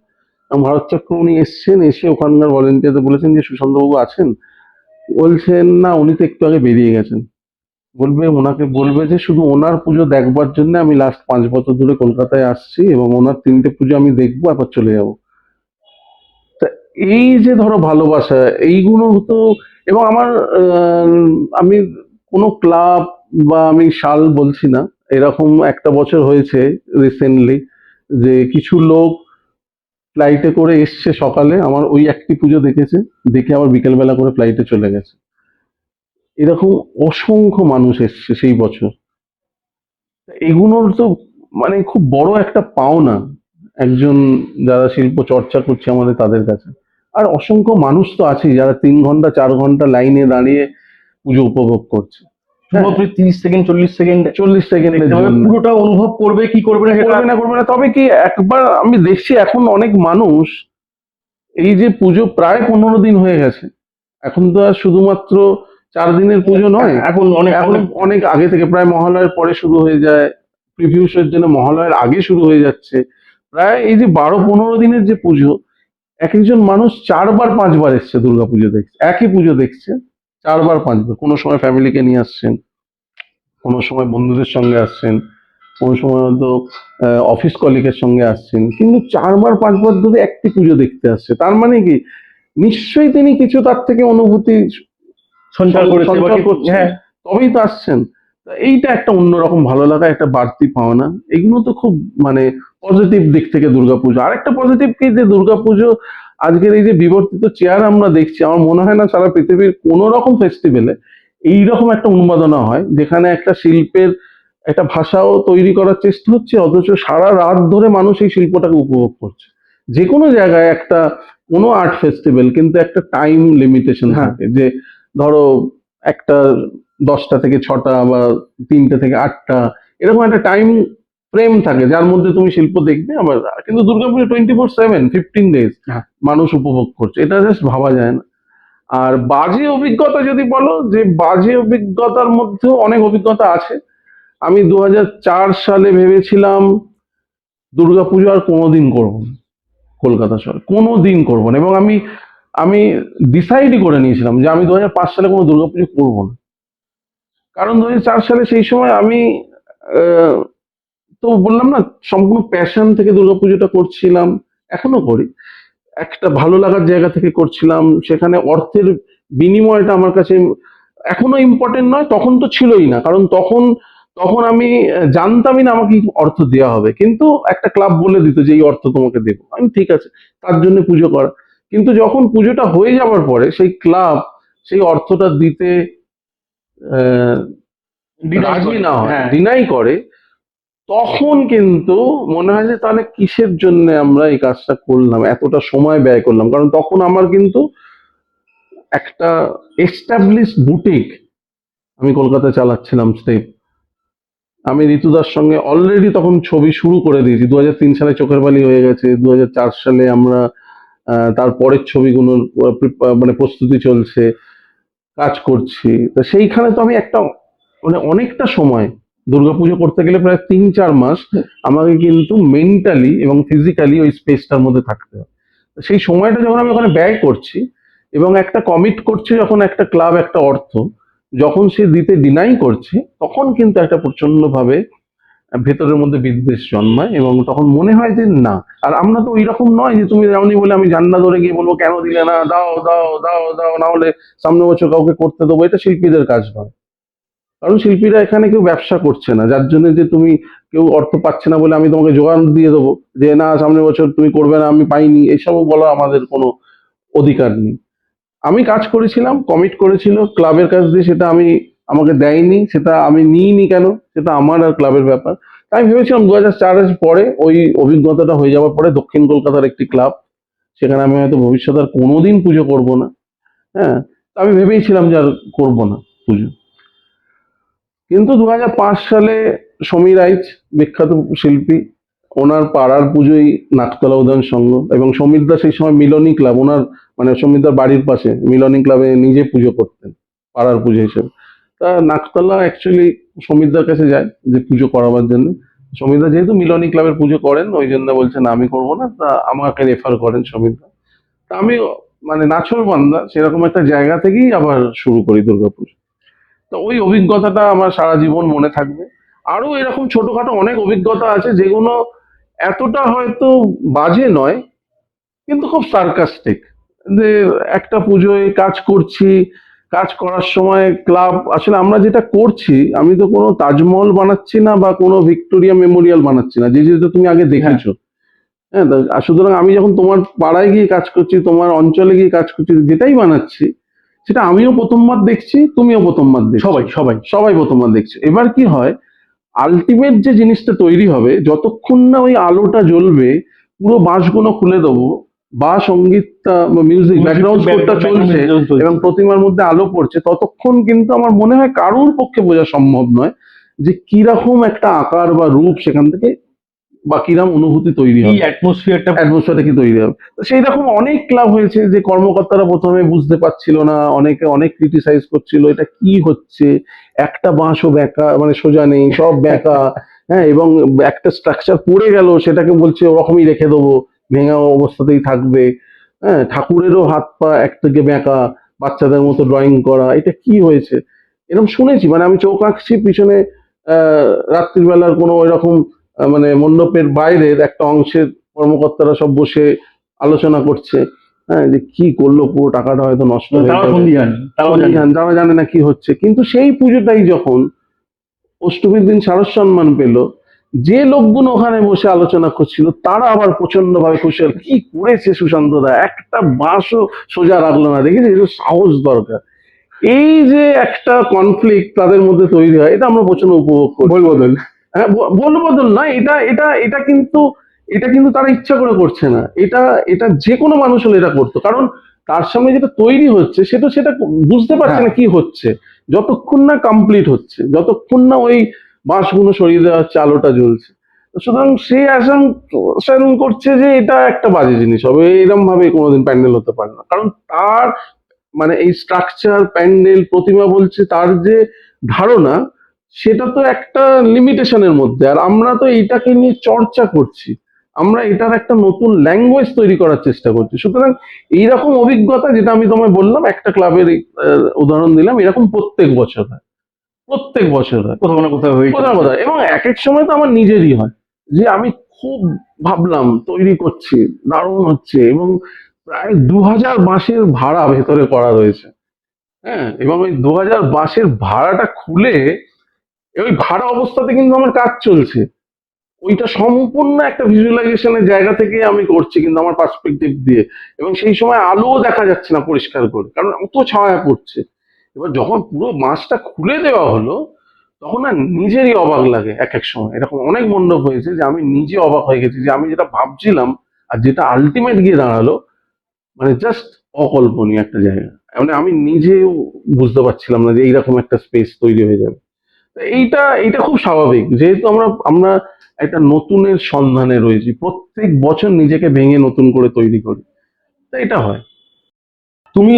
এবং ভারত চক্রে উনি এসছেন, এসে ওখানকার ভলেন্টিয়ারদের বলেছেন যে সুশান্তবাবু আছেন। বলছেন না, উনি তো একটু আগে বেরিয়ে গেছেন। বলবে, ওনাকে বলবে যে শুধু ওনার পুজো দেখবার জন্য আমি লাস্ট 5 বছর ধরে কলকাতায় আসছি, এবং ওনার 3টে পুজো আমি দেখবো, আবার চলে যাবো। তা এই যে ধরো ভালোবাসা, এইগুলো তো। এবং আমার আমি কোনো ক্লাব বা আমি সাল বলছি না, এরকম একটা বছর হয়েছে রিসেন্টলি, যে কিছু লোক ফ্লাইটে করে এসছে, সকালে আমার ওই একটি পুজো দেখেছে, দেখে আবার বিকেলবেলা করে ফ্লাইটে চলে গেছে। এরকম অসংখ্য মানুষ এসছে সেই বছর। এগুলোর তো মানে খুব বড় একটা পাওনা একজন যারা শিল্প চর্চা করছে আমাদের, তাদের কাছে। আর অসংখ্য মানুষ তো আছেই যারা 3 ঘন্টা 4 ঘন্টা লাইনে দাঁড়িয়ে পুজো উপভোগ করছে। হ্যাঁ, শুধুমাত্র 30 সেকেন্ড 40 সেকেন্ড 40 সেকেন্ডের দেখতে হবে, জন্য। পুরোটা অনুভব করবে কি করবে না সেটা। করবে না, করবে না, তবে কি একবার আমি দেখছি এখন অনেক মানুষ, এই যে পুজো প্রায় 15 দিন হয়ে গেছে, এখন তো আর শুধুমাত্র 4 দিনের পুজো নয়। এখন অনেক এখন অনেক অনেক আগে থেকে, প্রায় মহালয়ার পরে শুরু হয়ে যায়, প্রিভিউসের জন্য মহালয়ার আগে শুরু হয়ে যাচ্ছে। প্রায় এই যে 12-15 দিনের যে পুজো, এক একজন মানুষ 4 বার 5 বার এসছে দুর্গাপুজো দেখছে, একই পুজো দেখছে 4 বার 5 বার। কোনো সময় ফ্যামিলিকে নিয়ে আসছেন, কোনো সময় বন্ধুদের সঙ্গে আসছেন, কোনো সময় হয়তো অফিস কলিগের সঙ্গে আসছেন, কিন্তু 4 বার 5 বার ধরে একটি পুজো দেখতে আসছে। তার মানে কি, নিশ্চয়ই তিনি কিছু তার থেকে অনুভূতি সঞ্চার করেছে বা সঞ্চার করছেন, হ্যাঁ। তবেই তো আসছেন। তা এইটা একটা অন্যরকম ভালো লাগা, একটা বাড়তি পাওনা। এগুলো তো খুব মানে পজিটিভ দিক থেকে দুর্গাপুজো। আরেকটা পজিটিভ কি, যে দুর্গাপুজো আজকের এই যে বিবর্তিত চেয়ার আমরা দেখছি, আমার মনে হয় না সারা পৃথিবীর কোন রকম ফেস্টিভ্যালে এইরকম একটা উন্মাদনা হয়, যেখানে একটা শিল্পের একটা ভাষাও তৈরি করার চেষ্টা হচ্ছে, অথচ সারা রাত ধরে মানুষ এই শিল্পটাকে উপভোগ করছে। যে কোনো জায়গায় একটা কোনো আর্ট ফেস্টিভ্যাল কিন্তু একটা টাইম লিমিটেশন হ্যাঁ। থাকে, যে ধরো একটা 10টা থেকে 6টা বা 3টে থেকে 8টা, এরকম একটা টাইম ফ্রেম থাকে যার মধ্যে তুমি শিল্প দেখবে। আবার কিন্তু দুর্গাপুজো 24/7 15 ডেজ হ্যাঁ। মানুষ উপভোগ করছে, এটা জাস্ট ভাবা যায় না। আর বাজে অভিজ্ঞতা যদি বলো, যে বাজে অভিজ্ঞতার মধ্যেও অনেক অভিজ্ঞতা আছে। আমি 2004 সালে ভেবেছিলাম দুর্গাপুজো আর কোনোদিন করবো না কলকাতা শহরে, কোনোদিন করবো না। এবং আমি আমি ডিসাইডই করে নিয়েছিলাম যে আমি 2005 সালে কোনো দুর্গাপুজো করবো না। কারণ 2004 সালে সেই সময় আমি আহ, তো বললাম না, সম্পূর্ণ প্যাশন থেকে দুর্গাপুজোটা করছিলাম, এখনো করি, একটা ভালো লাগার জায়গা থেকে করছিলাম। সেখানে অর্থের বিনিময়টা আমার কাছে এখনো ইম্পর্টেন্ট নয়, তখন তো ছিলই না, কারণ তখন তখন আমি জানতামই না আমাকে কি অর্থ দেওয়া হবে। কিন্তু একটা ক্লাব বলে দিত যে এই অর্থ তোমাকে দেবো, আমি ঠিক আছে, তার জন্য পুজো করা। কিন্তু যখন পুজোটা হয়ে যাওয়ার পরে সেই ক্লাব সেই অর্থটা দিতে আহ, রাজি না হয়, হ্যাঁ। ডিনাই করে, তখন কিন্তু মনে হয় যে তাহলে কিসের জন্য আমরা এই কাজটা করলাম, এতটা সময় ব্যয় করলাম। কারণ তখন আমার কিন্তু একটা এস্টাবলিশ বুটিক আমি কলকাতায় চালাচ্ছিলাম স্টেপ। আমি ঋতুদার সঙ্গে অলরেডি তখন ছবি শুরু করে দিয়েছি। 2003 সালে চোখের বালি হয়ে গেছে, 2004 সালে আমরা তার পরের ছবিগুলোর মানে প্রস্তুতি চলছে, কাজ করছি। তো সেইখানে তো আমি একটা মানে অনেকটা সময়, দুর্গাপুজো করতে গেলে প্রায় 3-4 মাস আমাকে কিন্তু মেন্টালি এবং ফিজিক্যালি ওই স্পেসটার মধ্যে থাকতে হয়। তো সেই সময়টা যখন আমি ওখানে ব্যয় করছি এবং একটা কমিট করছি, যখন একটা ক্লাব একটা অর্থ যখন সে দিতে ডিনাই করছে, তখন কিন্তু একটা প্রচন্ড ভাবে ভেতরের মধ্যে বিদ্বেষ জন্মায় এবং তখন মনে হয় যে না। আর আমরা তো ওই রকম নয় যে তুমি যাওনি বলে আমি জান্না ধরে গিয়ে বলবো কেন দিলে না, দাও দাও দাও দাও, না হলে সামনে বছর কাউকে করতে দেবো। এটা শিল্পীদের কাজ নয়। কারণ শিল্পীরা এখানে কেউ ব্যবসা করছে না, যার জন্য যে তুমি কেউ অর্থ পাচ্ছে না বলে আমি তোমাকে জোগান দিয়ে দেবো যে না সামনের বছর তুমি করবে না, আমি পাইনি, এইসব বলা আমাদের কোনো অধিকার নেই। আমি কাজ করেছিলাম, কমিট করেছিল ক্লাবের কাছ দিয়ে, সেটা আমি আমাকে দেয়নি, সেটা আমি নিইনি কেন, সেটা আমার আর ক্লাবের ব্যাপার। তাই আমি ভেবেছিলাম 2004-এর পরে ওই অভিজ্ঞতাটা হয়ে যাওয়ার পরে দক্ষিণ কলকাতার একটি ক্লাব, সেখানে আমি হয়তো ভবিষ্যতে আর কোনোদিন পুজো করব না। হ্যাঁ, আমি ভেবেইছিলাম যে আর করবো না পুজো। কিন্তু 2005 সালে সমীর রাইচ, বিখ্যাত শিল্পী, ওনার পাড়ার পুজোই নাকতলা উদয়ন সংঘ, এবং সমীরদা সেই সময় মিলনী ক্লাব, ওনার মানে সমীরদার বাড়ির পাশে মিলনী ক্লাবে নিজে পুজো করতেন পাড়ার পুজো হিসেবে। তা নাকতলা অ্যাকচুয়ালি সমীরদার কাছে যায় যে পুজো করাবার জন্য। সমীরদা যেহেতু মিলনী ক্লাবের পুজো করেন, ওই জন্য বলছেন আমি করবো না, তা আমাকে রেফার করেন সমীরদা। তা আমি মানে নাছোড় বান্দা সেরকম একটা জায়গা থেকেই আবার শুরু করি দুর্গাপুজো। তো ওই অভিজ্ঞতাটা আমার সারা জীবন মনে থাকবে। আরো এরকম ছোটখাটো অনেক অভিজ্ঞতা আছে যেগুলো এতটা হয়তো বাজে নয়, কিন্তু খুব সার্কাস্টিক। যে একটা পুজোয় কাজ করছি, কাজ করার সময় ক্লাব, আসলে আমরা যেটা করছি, আমি তো কোনো তাজমহল বানাচ্ছি না বা কোনো ভিক্টোরিয়া মেমোরিয়াল বানাচ্ছি না, যে যেটা তুমি আগে দেখেছো। হ্যাঁ, আর সুতরাং আমি যখন তোমার পাড়ায় গিয়ে কাজ করছি, তোমার অঞ্চলে গিয়ে কাজ করছি, যেটাই বানাচ্ছি সেটা আমিও প্রথমবার দেখছি, তুমিও প্রথমবার দেখছো, সবাই সবাই সবাই প্রথমবার দেখছো। এবার কি হয়, আলটিমেট যে জিনিসটা তৈরি হবে, যতক্ষণ না ওই আলোটা জ্বলবে, পুরো বাঁশগুলো খুলে দেবো বা সঙ্গীতটা মিউজিক ব্যাকগ্রাউন্ড স্কোরটা চলছে এবং প্রতিমার মধ্যে আলো পড়ছে, ততক্ষণ কিন্তু আমার মনে হয় কারোর পক্ষে বোঝা সম্ভব নয় যে কিরকম একটা আকার বা রূপ সেখান থেকে বা কিরকম অনুভূতি তৈরি কি হবে, অ্যাটমসফিয়ারটা কি তৈরি হবে। তো সেই রকম অনেক ক্লাব হয়েছে যে কর্মকর্তারা প্রথমে বুঝতে পারছিল না, অনেকে অনেক ক্রিটিসাইজ করছিল এটা কি হচ্ছে, একটা বাঁশও বেঁকা মানে সোজা নেই, সব বেঁকা। হ্যাঁ, এবং একটা স্ট্রাকচার পড়ে গেল সেটাকে বলছে ওরকমই রেখে দেবো, ভেঙা অবস্থাতেই থাকবে। হ্যাঁ, ঠাকুরেরও হাত পা একদিকে বেঁকা, বাচ্চাদের মতো ড্রয়িং করা, এটা কি হয়েছে এরকম শুনেছি। মানে আমি চোখ আঁকছি পিছনে, রাত্রিবেলার কোনো এরকম মানে মণ্ডপের বাইরের একটা অংশের কর্মকর্তারা সব বসে আলোচনা করছে। হ্যাঁ, যে কি করলো, পুরো টাকাটা হয়তো নষ্ট হয়ে তারাও যাবে। সন্দিহান, তারাও জানে না। তারা জানে না কি হচ্ছে। কিন্তু সেই পুজোটাই যখন অষ্টমীর দিন শারদ সম্মান পেল, যে লোকগুলো ওখানে বসে আলোচনা করছিল তারা আবার প্রচন্ড ভাবে খুশি হল, কি করেছে সুশান্ত দা, একটা বাঁশও সোজা রাখলো না, দেখেছি, একটু সাহস দরকার। এই যে একটা কনফ্লিক্ট তাদের মধ্যে তৈরি হয়, এটা আমরা প্রচন্ড উপভোগ করি। বদল হ্যাঁ, বল বদল নয়, এটা এটা এটা কিন্তু এটা কিন্তু তারা ইচ্ছা করে করছে না, এটা এটা যে কোনো মানুষ হলে এটা করতো। কারণ তার সামনে যেটা তৈরি হচ্ছে সেটা সেটা বুঝতে পারছে না কি হচ্ছে, যতক্ষণ না কমপ্লিট হচ্ছে, যতক্ষণ না ওই বাঁশগুলো সরিয়ে দেওয়া হচ্ছে, আলোটা জ্বলছে। তো সুতরাং সে অ্যাসাম করছে যে এটা একটা বাজে জিনিস হবে, এরকম ভাবে কোনোদিন প্যান্ডেল হতে পারে না। কারণ তার মানে এই স্ট্রাকচার, প্যান্ডেল, প্রতিমা বলছে তার যে ধারণা, সেটা তো একটা লিমিটেশনের মধ্যে। আর আমরা তো এইটাকে নিয়ে চর্চা করছি, আমরা এটার একটা নতুন ল্যাঙ্গুয়েজ তৈরি করার চেষ্টা করছি। সুতরাং এইরকম অভিজ্ঞতা, যেটা আমি তোমায় বললাম একটা ক্লাবের উদাহরণ দিলাম, এরকম প্রত্যেক বছর হয়, প্রত্যেক বছর হয় কোথাও না কোথাও হয়েছে। কোথাও কোথাও। এবং এক এক সময় তো আমার নিজেরই হয় যে আমি খুব ভাবলাম তৈরি করছি, দারুণ হচ্ছে, এবং প্রায় 2000 বাঁশের ভাড়া ভেতরে করা রয়েছে। হ্যাঁ, এবং ওই 2000 বাঁশের ভাড়াটা খুলে, ওই ভাড়া অবস্থাতে কিন্তু আমার কাজ চলছে, ওইটা সম্পূর্ণ একটা ভিজুয়ালাইজেশনের জায়গা থেকে আমি করছি, কিন্তু আমার পার্সপেক্টিভ দিয়ে। এবং সেই সময় আলোও দেখা যাচ্ছে না পরিষ্কার করে, কারণ অত ছায়া পড়ছে। এবার যখন পুরো মাছটা খুলে দেওয়া হলো, তখন না নিজেরই অবাক লাগে। এক এক সময় এরকম অনেক মণ্ডপ হয়েছে যে আমি নিজে অবাক হয়ে গেছি যে আমি যেটা ভাবছিলাম আর যেটা আলটিমেট গিয়ে দাঁড়ালো, মানে জাস্ট অকল্পনীয় একটা জায়গা। মানে আমি নিজেও বুঝতে পারছিলাম না যে এইরকম একটা স্পেস তৈরি হয়ে যাবে। এইটা এইটা খুব স্বাভাবিক, যেহেতু আমরা আমরা একটা নতুনের সন্ধানে রয়েছি, প্রত্যেক বছর নিজেকে ভেঙে নতুন করে তৈরি করি, তো এটা হয়। তুমি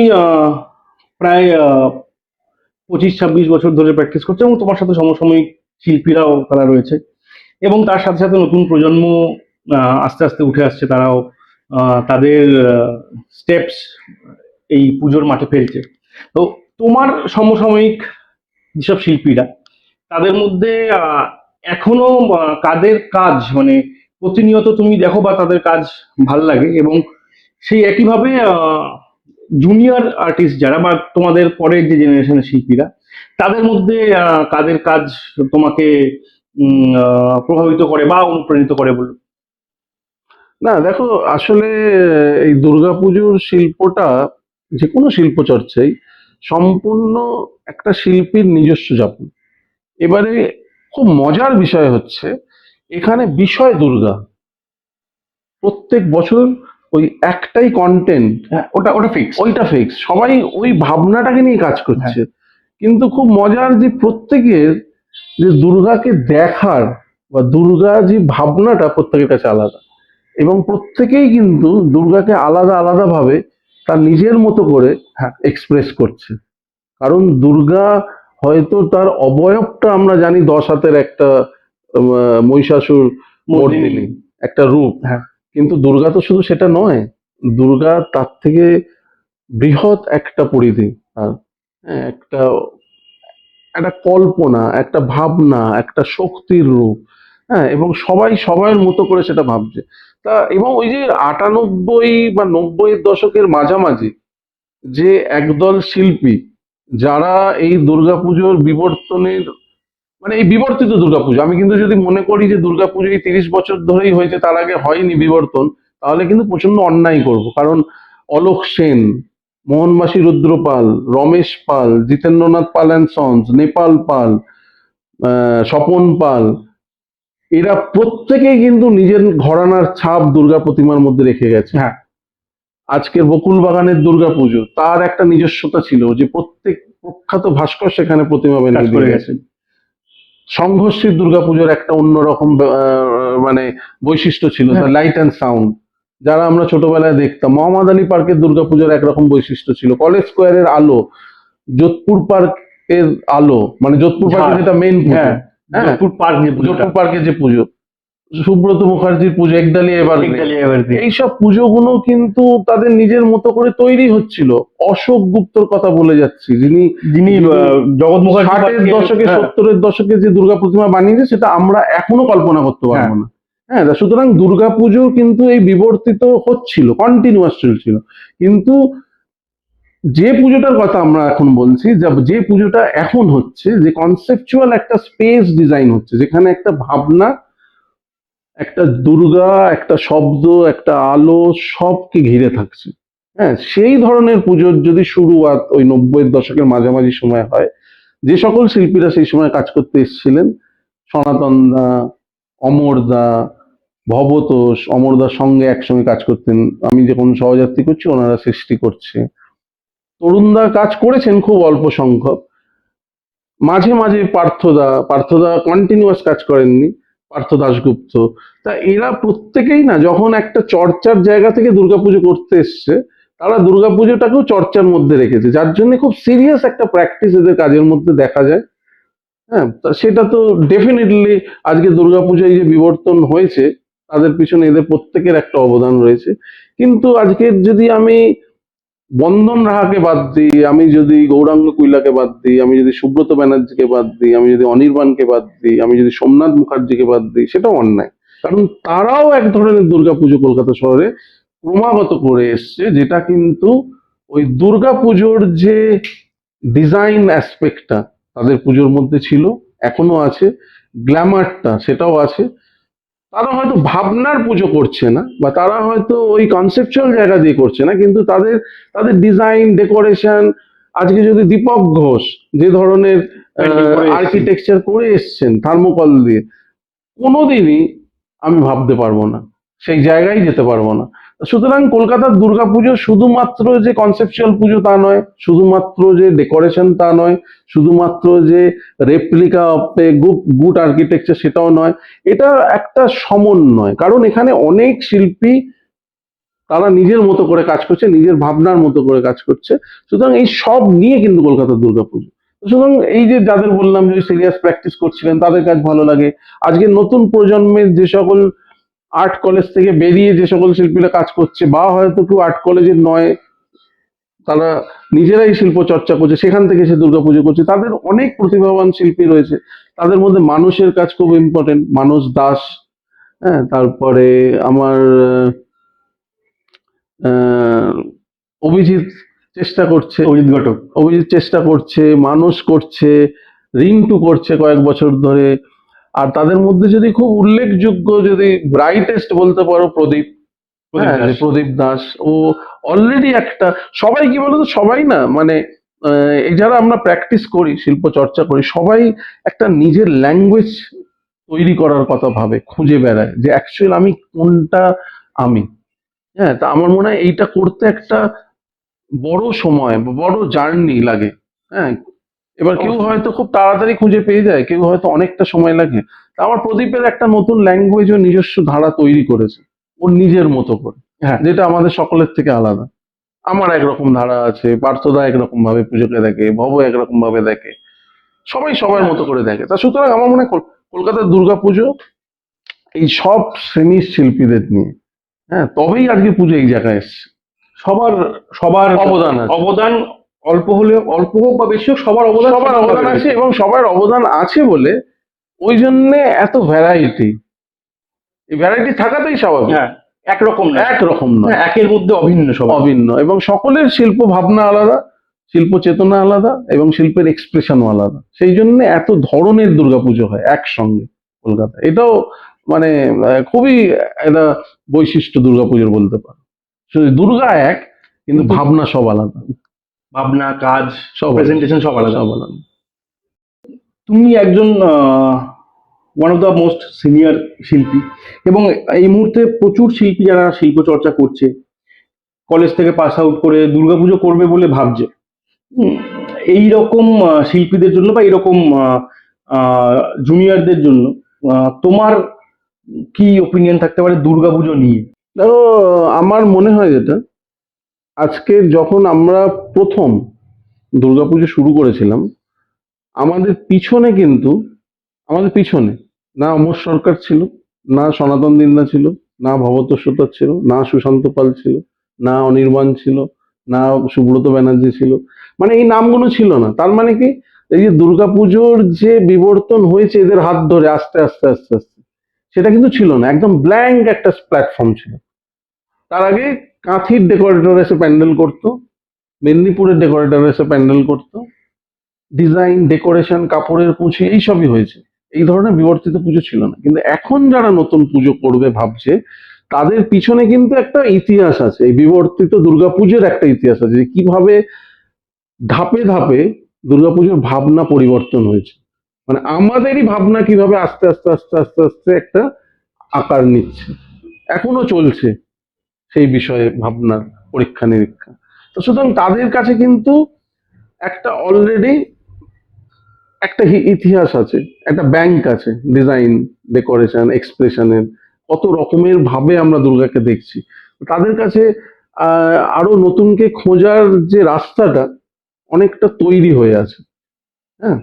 প্রায় 25-26 বছর ধরে প্র্যাকটিস করছো এবং তোমার সাথে সমসাময়িক শিল্পীরাও তারা রয়েছে, এবং তার সাথে সাথে নতুন প্রজন্ম আস্তে আস্তে উঠে আসছে, তারাও তাদের স্টেপস এই পুজোর মাঠে ফেলছে। তো তোমার সমসাময়িক যেসব শিল্পীরা, তাদের মধ্যে এখনো কাদের কাজ মানে প্রতিনিয়ত তুমি দেখো বা তাদের কাজ ভাল লাগে, এবং সেই একইভাবে জুনিয়র আর্টিস্ট যারা বা তোমাদের পরের যে জেনারেশনের শিল্পীরা, তাদের মধ্যে কাদের কাজ তোমাকে প্রভাবিত করে বা অনুপ্রাণিত করে বলো? না দেখো, আসলে এই দুর্গাপুজোর শিল্পটা, যে কোনো শিল্প চর্চাই সম্পূর্ণ একটা শিল্পীর নিজস্ব যাপন। এবারে খুব মজার বিষয় হচ্ছে, এখানে বিষয় দুর্গা, প্রত্যেক বছর ওই একটাই কন্টেন্ট, হ্যাঁ, ওটা ওটা ফিক্স। ওইটা ফিক্স, সবাই ওই ভাবনাটাকে নিয়ে কাজ করছে। কিন্তু খুব মজার যে প্রত্যেকের যে দুর্গাকে দেখার বা দুর্গা যে ভাবনাটা প্রত্যেকের কাছে আলাদা, এবং প্রত্যেকেই কিন্তু দুর্গাকে আলাদা আলাদা ভাবে তার নিজের মতো করে এক্সপ্রেস করছে। কারণ দুর্গা হয়তো তার অবয়বটা আমরা জানি 10 হাতের একটা মহিষাসুর মর্দিনী একটা রূপ, হ্যাঁ। কিন্তু দুর্গা তো শুধু সেটা নয়, দুর্গা তার থেকে বৃহৎ একটা পরিধি, আর হ্যাঁ, একটা একটা কল্পনা, একটা ভাবনা, একটা শক্তির রূপ। হ্যাঁ, এবং সবাই সবার মতো করে সেটা ভাবছে। তা এবং ওই যে 98 বা 90-এর দশকের মাঝামাঝি যে একদল শিল্পী, যারা এই দুর্গাপুজোর বিবর্তনের, মানে এই বিবর্তিত দুর্গাপুজো, আমি কিন্তু যদি মনে করি যে দুর্গাপুজো এই 30 বছর ধরেই হয়েছে, তার আগে হয়নি বিবর্তন, তাহলে কিন্তু প্রচন্ড অন্যায় করব। কারণ অলোক সেন, মোহনবাসী রুদ্রপাল, রমেশ পাল, জিতেন্দ্রনাথ পাল অ্যান্ড সন্স, নেপাল পাল, স্বপন পাল, এরা প্রত্যেকেই কিন্তু নিজের ঘরানার ছাপ দুর্গা প্রতিমার মধ্যে রেখে গেছে। হ্যাঁ, আজকের বকুল বাগানের দুর্গাপুজো, তার একটা নিজস্বতা ছিল যে প্রত্যেক প্রখ্যাত ভাস্কর সেখানে প্রতিমা কাজ বানিয়ে করে দিয়ে গেছে। গেছেন। সংঘর্ষের দুর্গাপুজোর একটা অন্যরকম মানে বৈশিষ্ট্য ছিল, হ্যাঁ। তার লাইট অ্যান্ড সাউন্ড, যারা আমরা ছোটবেলায় দেখতাম। মোহাম্মদ আলী পার্কের দুর্গাপুজোর একরকম বৈশিষ্ট্য ছিল, কলেজ স্কোয়ারের আলো, যোধপুর পার্কের আলো, মানে যোধপুর পার্কের যেটা মেইন পুজো, হ্যাঁ, হ্যাঁ, যোধপুর পার্ক যে পুজোটা, যোধপুর পার্কের যে পুজো, সুব্রত মুখার্জির পুজো, একডালিয়া এভারগ্রিন, এভারগ্রিন। এইসব পুজোগুলো কিন্তু তাদের নিজের মতো করে তৈরি হচ্ছিল। অশোক গুপ্তর কথা বলে যাচ্ছি, যিনি যিনি জগৎ মুখার্জি 60-এর দশকে, হ্যাঁ, 70-এর দশকে যে দুর্গা প্রতিমা বানিয়েছে, সেটা আমরা এখনো কল্পনা করতে পারবো না। হ্যাঁ, সুতরাং দুর্গাপুজো কিন্তু এই বিবর্তিত হচ্ছিল, কন্টিনিউয়াস চলছিল। কিন্তু যে পুজোটার কথা আমরা এখন বলছি, যে পুজোটা এখন হচ্ছে, যে কনসেপচুয়াল একটা স্পেস ডিজাইন হচ্ছে, যেখানে একটা ভাবনা, একটা দুর্গা, একটা শব্দ, একটা আলো, সবকে ঘিরে থাকছে। হ্যাঁ, সেই ধরনের পুজোর যদি শুরুয়াত ওই 90-এর দশকের মাঝামাঝি সময় হয়, যে সকল শিল্পীরা সেই সময় কাজ করতে এসেছিলেন, সনাতন দা, অমর দা, ভবতোষ, অমরদার সঙ্গে একসঙ্গে কাজ করতেন, আমি যখন সহযাত্রী করছি ওনারা সৃষ্টি করছে, তরুণদা কাজ করেছেন খুব অল্প সংখ্যক, মাঝে মাঝে পার্থদা কন্টিনিউয়াস কাজ করেননি, পার্থ দাশগুপ্ত। তা এরা প্রত্যেকেই না, যখন একটা চর্চার জায়গা থেকে দুর্গাপুজো করতে এসছে, তারা দুর্গাপুজোটাকেও চর্চার মধ্যে রেখেছে, যার জন্য খুব সিরিয়াস একটা প্র্যাকটিস এদের কাজের মধ্যে দেখা যায়। হ্যাঁ, তা সেটা তো ডেফিনেটলি আজকে দুর্গাপূজায় যে বিবর্তন হয়েছে, তাদের পিছনে এদের প্রত্যেকের একটা অবদান রয়েছে। কিন্তু আজকের যদি আমি বন্দন রাহাকে বাদ দিই, আমি যদি গৌরাঙ্গ কুইলাকে বাদ দিই, আমি যদি সুব্রত ব্যানার্জিকে বাদ দিই, আমি যদি অনির্বাণকে বাদ দিই, আমি যদি সোমনাথ মুখার্জিকে বাদ দিই, সেটাও অন্যায়। কারণ তারাও এক ধরনের দুর্গাপুজো কলকাতা শহরে ক্রমাগত করে এসছে, যেটা কিন্তু ওই দুর্গাপুজোর যে ডিজাইন অ্যাসপেক্টটা তাদের পুজোর মধ্যে ছিল, এখনো আছে, গ্ল্যামারটা সেটাও আছে। তারা হয়তো ভাবনার পুজো করছে না, বা তারা হয়তো ওই কনসেপচুয়াল জায়গা দিয়ে করছে না, কিন্তু তাদের তাদের ডিজাইন, ডেকোরেশন, আজকে যদি দীপক ঘোষ যে ধরনের আর্কিটেকচার করে এসছেন থার্মোকল দিয়ে, কোনোদিনই আমি ভাবতে পারবো না সেই জায়গায় যেতে পারবো না। সুতরাং কলকাতার দুর্গাপুজো শুধুমাত্র যে কনসেপচুয়াল পুজো তা নয়, শুধুমাত্র যে ডেকোরেশন তা নয়, শুধুমাত্র যে replica of a good architecture সেটাও নয়। এটা একটা সমন্বয়, কারণ এখানে অনেক শিল্পী তারা নিজের মতো করে কাজ করছে, নিজের ভাবনার মতো করে কাজ করছে। সুতরাং এই সব নিয়ে কিন্তু কলকাতার দুর্গাপুজো। সুতরাং এই যে যাদের বললাম যে সিরিয়াস প্র্যাকটিস করছিলেন তাদের কাজ ভালো লাগে। আজকে নতুন প্রজন্মের যে সকল আর্ট কলেজ থেকে বেরিয়ে যে সকল শিল্পীরা কাজ করছে, বা হয়তো কেউ আর্ট কলেজের নয়, তারা নিজেরাই শিল্প চর্চা করছে, সেখান থেকে সে দুর্গাপুজো করছে, তাদের অনেক প্রতিভাবান শিল্পী রয়েছে। তাদের মধ্যে মানুষের কাজ খুব ইম্পর্টেন্ট, মানস দাস, হ্যাঁ, তারপরে আমার আহ, অভিজিৎ চেষ্টা করছে, অজিত ঘটক। অভিজিৎ চেষ্টা করছে, মানুষ করছে, রিন্টু করছে কয়েক বছর ধরে। আর তাদের মধ্যে যদি খুব উল্লেখযোগ্য, যদি ব্রাইটেস্ট বলতে পারো, প্রদীপ। হ্যাঁ, যে প্রদীপ দাস, ও অলরেডি একটা, সবাই কি বলতো, সবাই না মানে এই যারা আমরা প্র্যাকটিস করি, শিল্প চর্চা করি, সবাই একটা নিজের ল্যাঙ্গুয়েজ তৈরি করার কথা ভাবে, খুঁজে বেড়ায় যে অ্যাকচুয়াল আমি কোনটা আমি। হ্যাঁ, তা আমার মনে হয় এইটা করতে একটা বড় সময় বা বড় জার্নি লাগে। হ্যাঁ, এবার কেউ হয়তো খুব তাড়াতাড়ি খুঁজে পেয়ে যায়, কেউ হয়তো অনেকটা সময় লাগে। তা আমার প্রদীপের একটা নতুন ল্যাঙ্গুয়েজ ও নিজস্ব ধারা তৈরি করেছে ওর নিজের মতো করে, হ্যাঁ, যেটা আমাদের সকলের থেকে আলাদা। আমার একরকম ধারা আছে, পার্থদা একরকম ভাবে পুজোকে দেখে, ভব একরকম ভাবে দেখে, সবাই সবার মতো করে দেখে। তা সুতরাং আমার মনে হয় কলকাতার দুর্গাপুজো এই সব শ্রেণীর শিল্পীদের নিয়ে, হ্যাঁ, তবেই আজকে পুজো এই জায়গায় এসছে। সবার সবার অবদান আছে। অবদান অল্প হলে, অল্প হোক বা বেশি হোক, সবার অবদান সবার অবদান আছে, এবং সবার অবদান আছে বলে ওই জন্য এত ভ্যারাইটি। এই ভ্যারাইটি থাকাটাই স্বাভাবিক। হ্যাঁ, একরকম না, একরকম নয়, হ্যাঁ, একের মধ্যে অভিন্ন সব। অভিন্ন, এবং সকলের শিল্প ভাবনা আলাদা, শিল্প চেতনা আলাদা, এবং শিল্পের এক্সপ্রেশনও আলাদা। সেই জন্য এত ধরনের দুর্গাপুজো হয় একসঙ্গে কলকাতা। এটাও মানে খুবই একটা বৈশিষ্ট্য দুর্গাপুজোর বলতে পারো। শুধু দুর্গা এক, কিন্তু ভাবনা সব আলাদা, ভাবনা, কাজ, সব প্রেজেন্টেশন সব আলাদা। সব আলাদা। তুমি একজন one of the most senior শিল্পী, এবং এই মুহূর্তে প্রচুর শিল্পী যারা শিল্প চর্চা করছে, কলেজ থেকে পাস আউট করে দুর্গাপুজো করবে বলে ভাবছে। এই রকম শিল্পীদের জন্য বা এইরকম জুনিয়রদের জন্য তোমার কি ওপিনিয়ন থাকতে পারে দুর্গাপুজো নিয়ে? দেখো, আমার মনে হয় যেটা, আজকে যখন আমরা প্রথম দুর্গাপুজো শুরু করেছিলাম, আমাদের পিছনে কিন্তু, আমাদের পিছনে না অমর সরকার ছিল, না সনাতন দিন্দা ছিল, না ভবতোষ সুতার ছিল, না সুশান্ত পাল ছিল, না অনির্বাণ ছিল, না সুব্রত ব্যানার্জি ছিল। মানে এই নামগুলো ছিল না। তার মানে কি, এই যে দুর্গাপুজোর যে বিবর্তন হয়েছে এদের হাত ধরে আস্তে আস্তে আস্তে আস্তে, সেটা কিন্তু ছিল না, একদম ব্ল্যাঙ্ক একটা প্ল্যাটফর্ম ছিল। তার আগে কাঁথির ডেকোরেটর এসে প্যান্ডেল করতো, মেদিনীপুরের ডেকোরেটর এসে প্যান্ডেল করতো, ডিজাইন, ডেকোরেশন, কাপড়ের কুচি, এইসবই হয়েছে। এই ধরনের বিবর্তিত পুজো ছিল না। কিন্তু এখন যারা নতুন পুজো করবে ভাবছে, তাদের পিছনে কিন্তু একটা ইতিহাস আছে, এই বিবর্তিত দুর্গাপুজোর একটা ইতিহাস আছে, যে কিভাবে ধাপে ধাপে দুর্গাপুজোর ভাবনা পরিবর্তন হয়েছে। মানে আমাদেরই ভাবনা কিভাবে আস্তে আস্তে আস্তে আস্তে আস্তে একটা আকার নিচ্ছে, এখনো চলছে সেই বিষয়ে ভাবনার পরীক্ষা নিরীক্ষা। তো সুতরাং তাদের কাছে কিন্তু একটা অলরেডি একটা ইতিহাস আছে, একটা ব্যাংক আছে, ডিজাইন, ডেকোরেশন, এক্সপ্রেশনের, কত রকমের ভাবে আমরা দুর্গাকে দেখছি। তাদের কাছে আরো নতুনকে খোঁজার যে রাস্তাটা অনেকটা তৈরি হয়ে আছে। হ্যাঁ,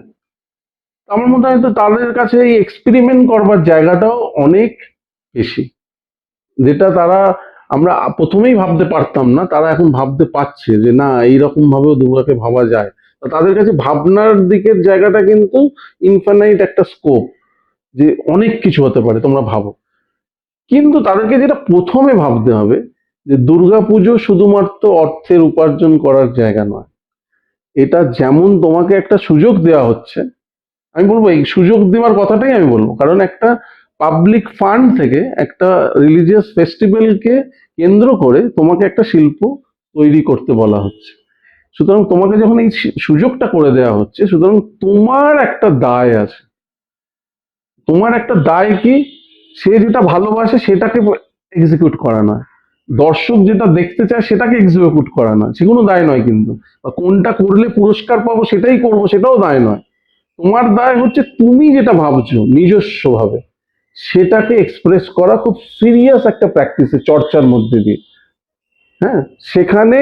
আমার মনে হয় তো তাদের কাছে এই এক্সপেরিমেন্ট করবার জায়গাটাও অনেক বেশি, যেটা তারা, আমরা প্রথমেই ভাবতে পারতাম না, তারা এখন ভাবতে পারছে যে না, এইরকম ভাবেও দুর্গাকে ভাবা যায়। তো তাদের কাছে ভাবনার দিকের জায়গাটা কিন্তু ইনফাইনাইট একটা স্কোপ, যে অনেক কিছু হতে পারে, তোমরা ভাবো। কিন্তু তাদেরকে যেটা প্রথমে ভাবতে হবে, যে দুর্গাপুজো শুধুমাত্র অর্থের উপার্জন করার জায়গা নয়। এটা যেমন তোমাকে একটা সুযোগ দেওয়া হচ্ছে, আমি বলবো এই সুযোগ দেওয়ার কথাটাই আমি বলবো, কারণ একটা পাবলিক ফান্ড থেকে একটা রিলিজিয়াস ফেস্টিভ্যালকে কেন্দ্র করে তোমাকে একটা শিল্প তৈরি করতে বলা হচ্ছে। সুতরাং তোমাকে যখন এই সুযোগটা করে দেওয়া হচ্ছে, সুতরাং তোমার একটা দায় আছে। তোমার একটা দায় কি, সে যেটা ভালোবাসে সেটাকে এক্সিকিউট করা নয়, দর্শক যেটা দেখতে চায় সেটাকে এক্সিকিউট করা নয়, সেগুলো দায় নয় কিন্তু, বা কোনটা করলে পুরস্কার পাবো সেটাই করবো সেটাও দায় নয়। তোমার দায় হচ্ছে তুমি যেটা ভাবছো নিজস্ব ভাবে সেটাকে এক্সপ্রেস করা, খুব সিরিয়াস একটা প্র্যাকটিসে চর্চার মধ্যে দিয়ে। হ্যাঁ, সেখানে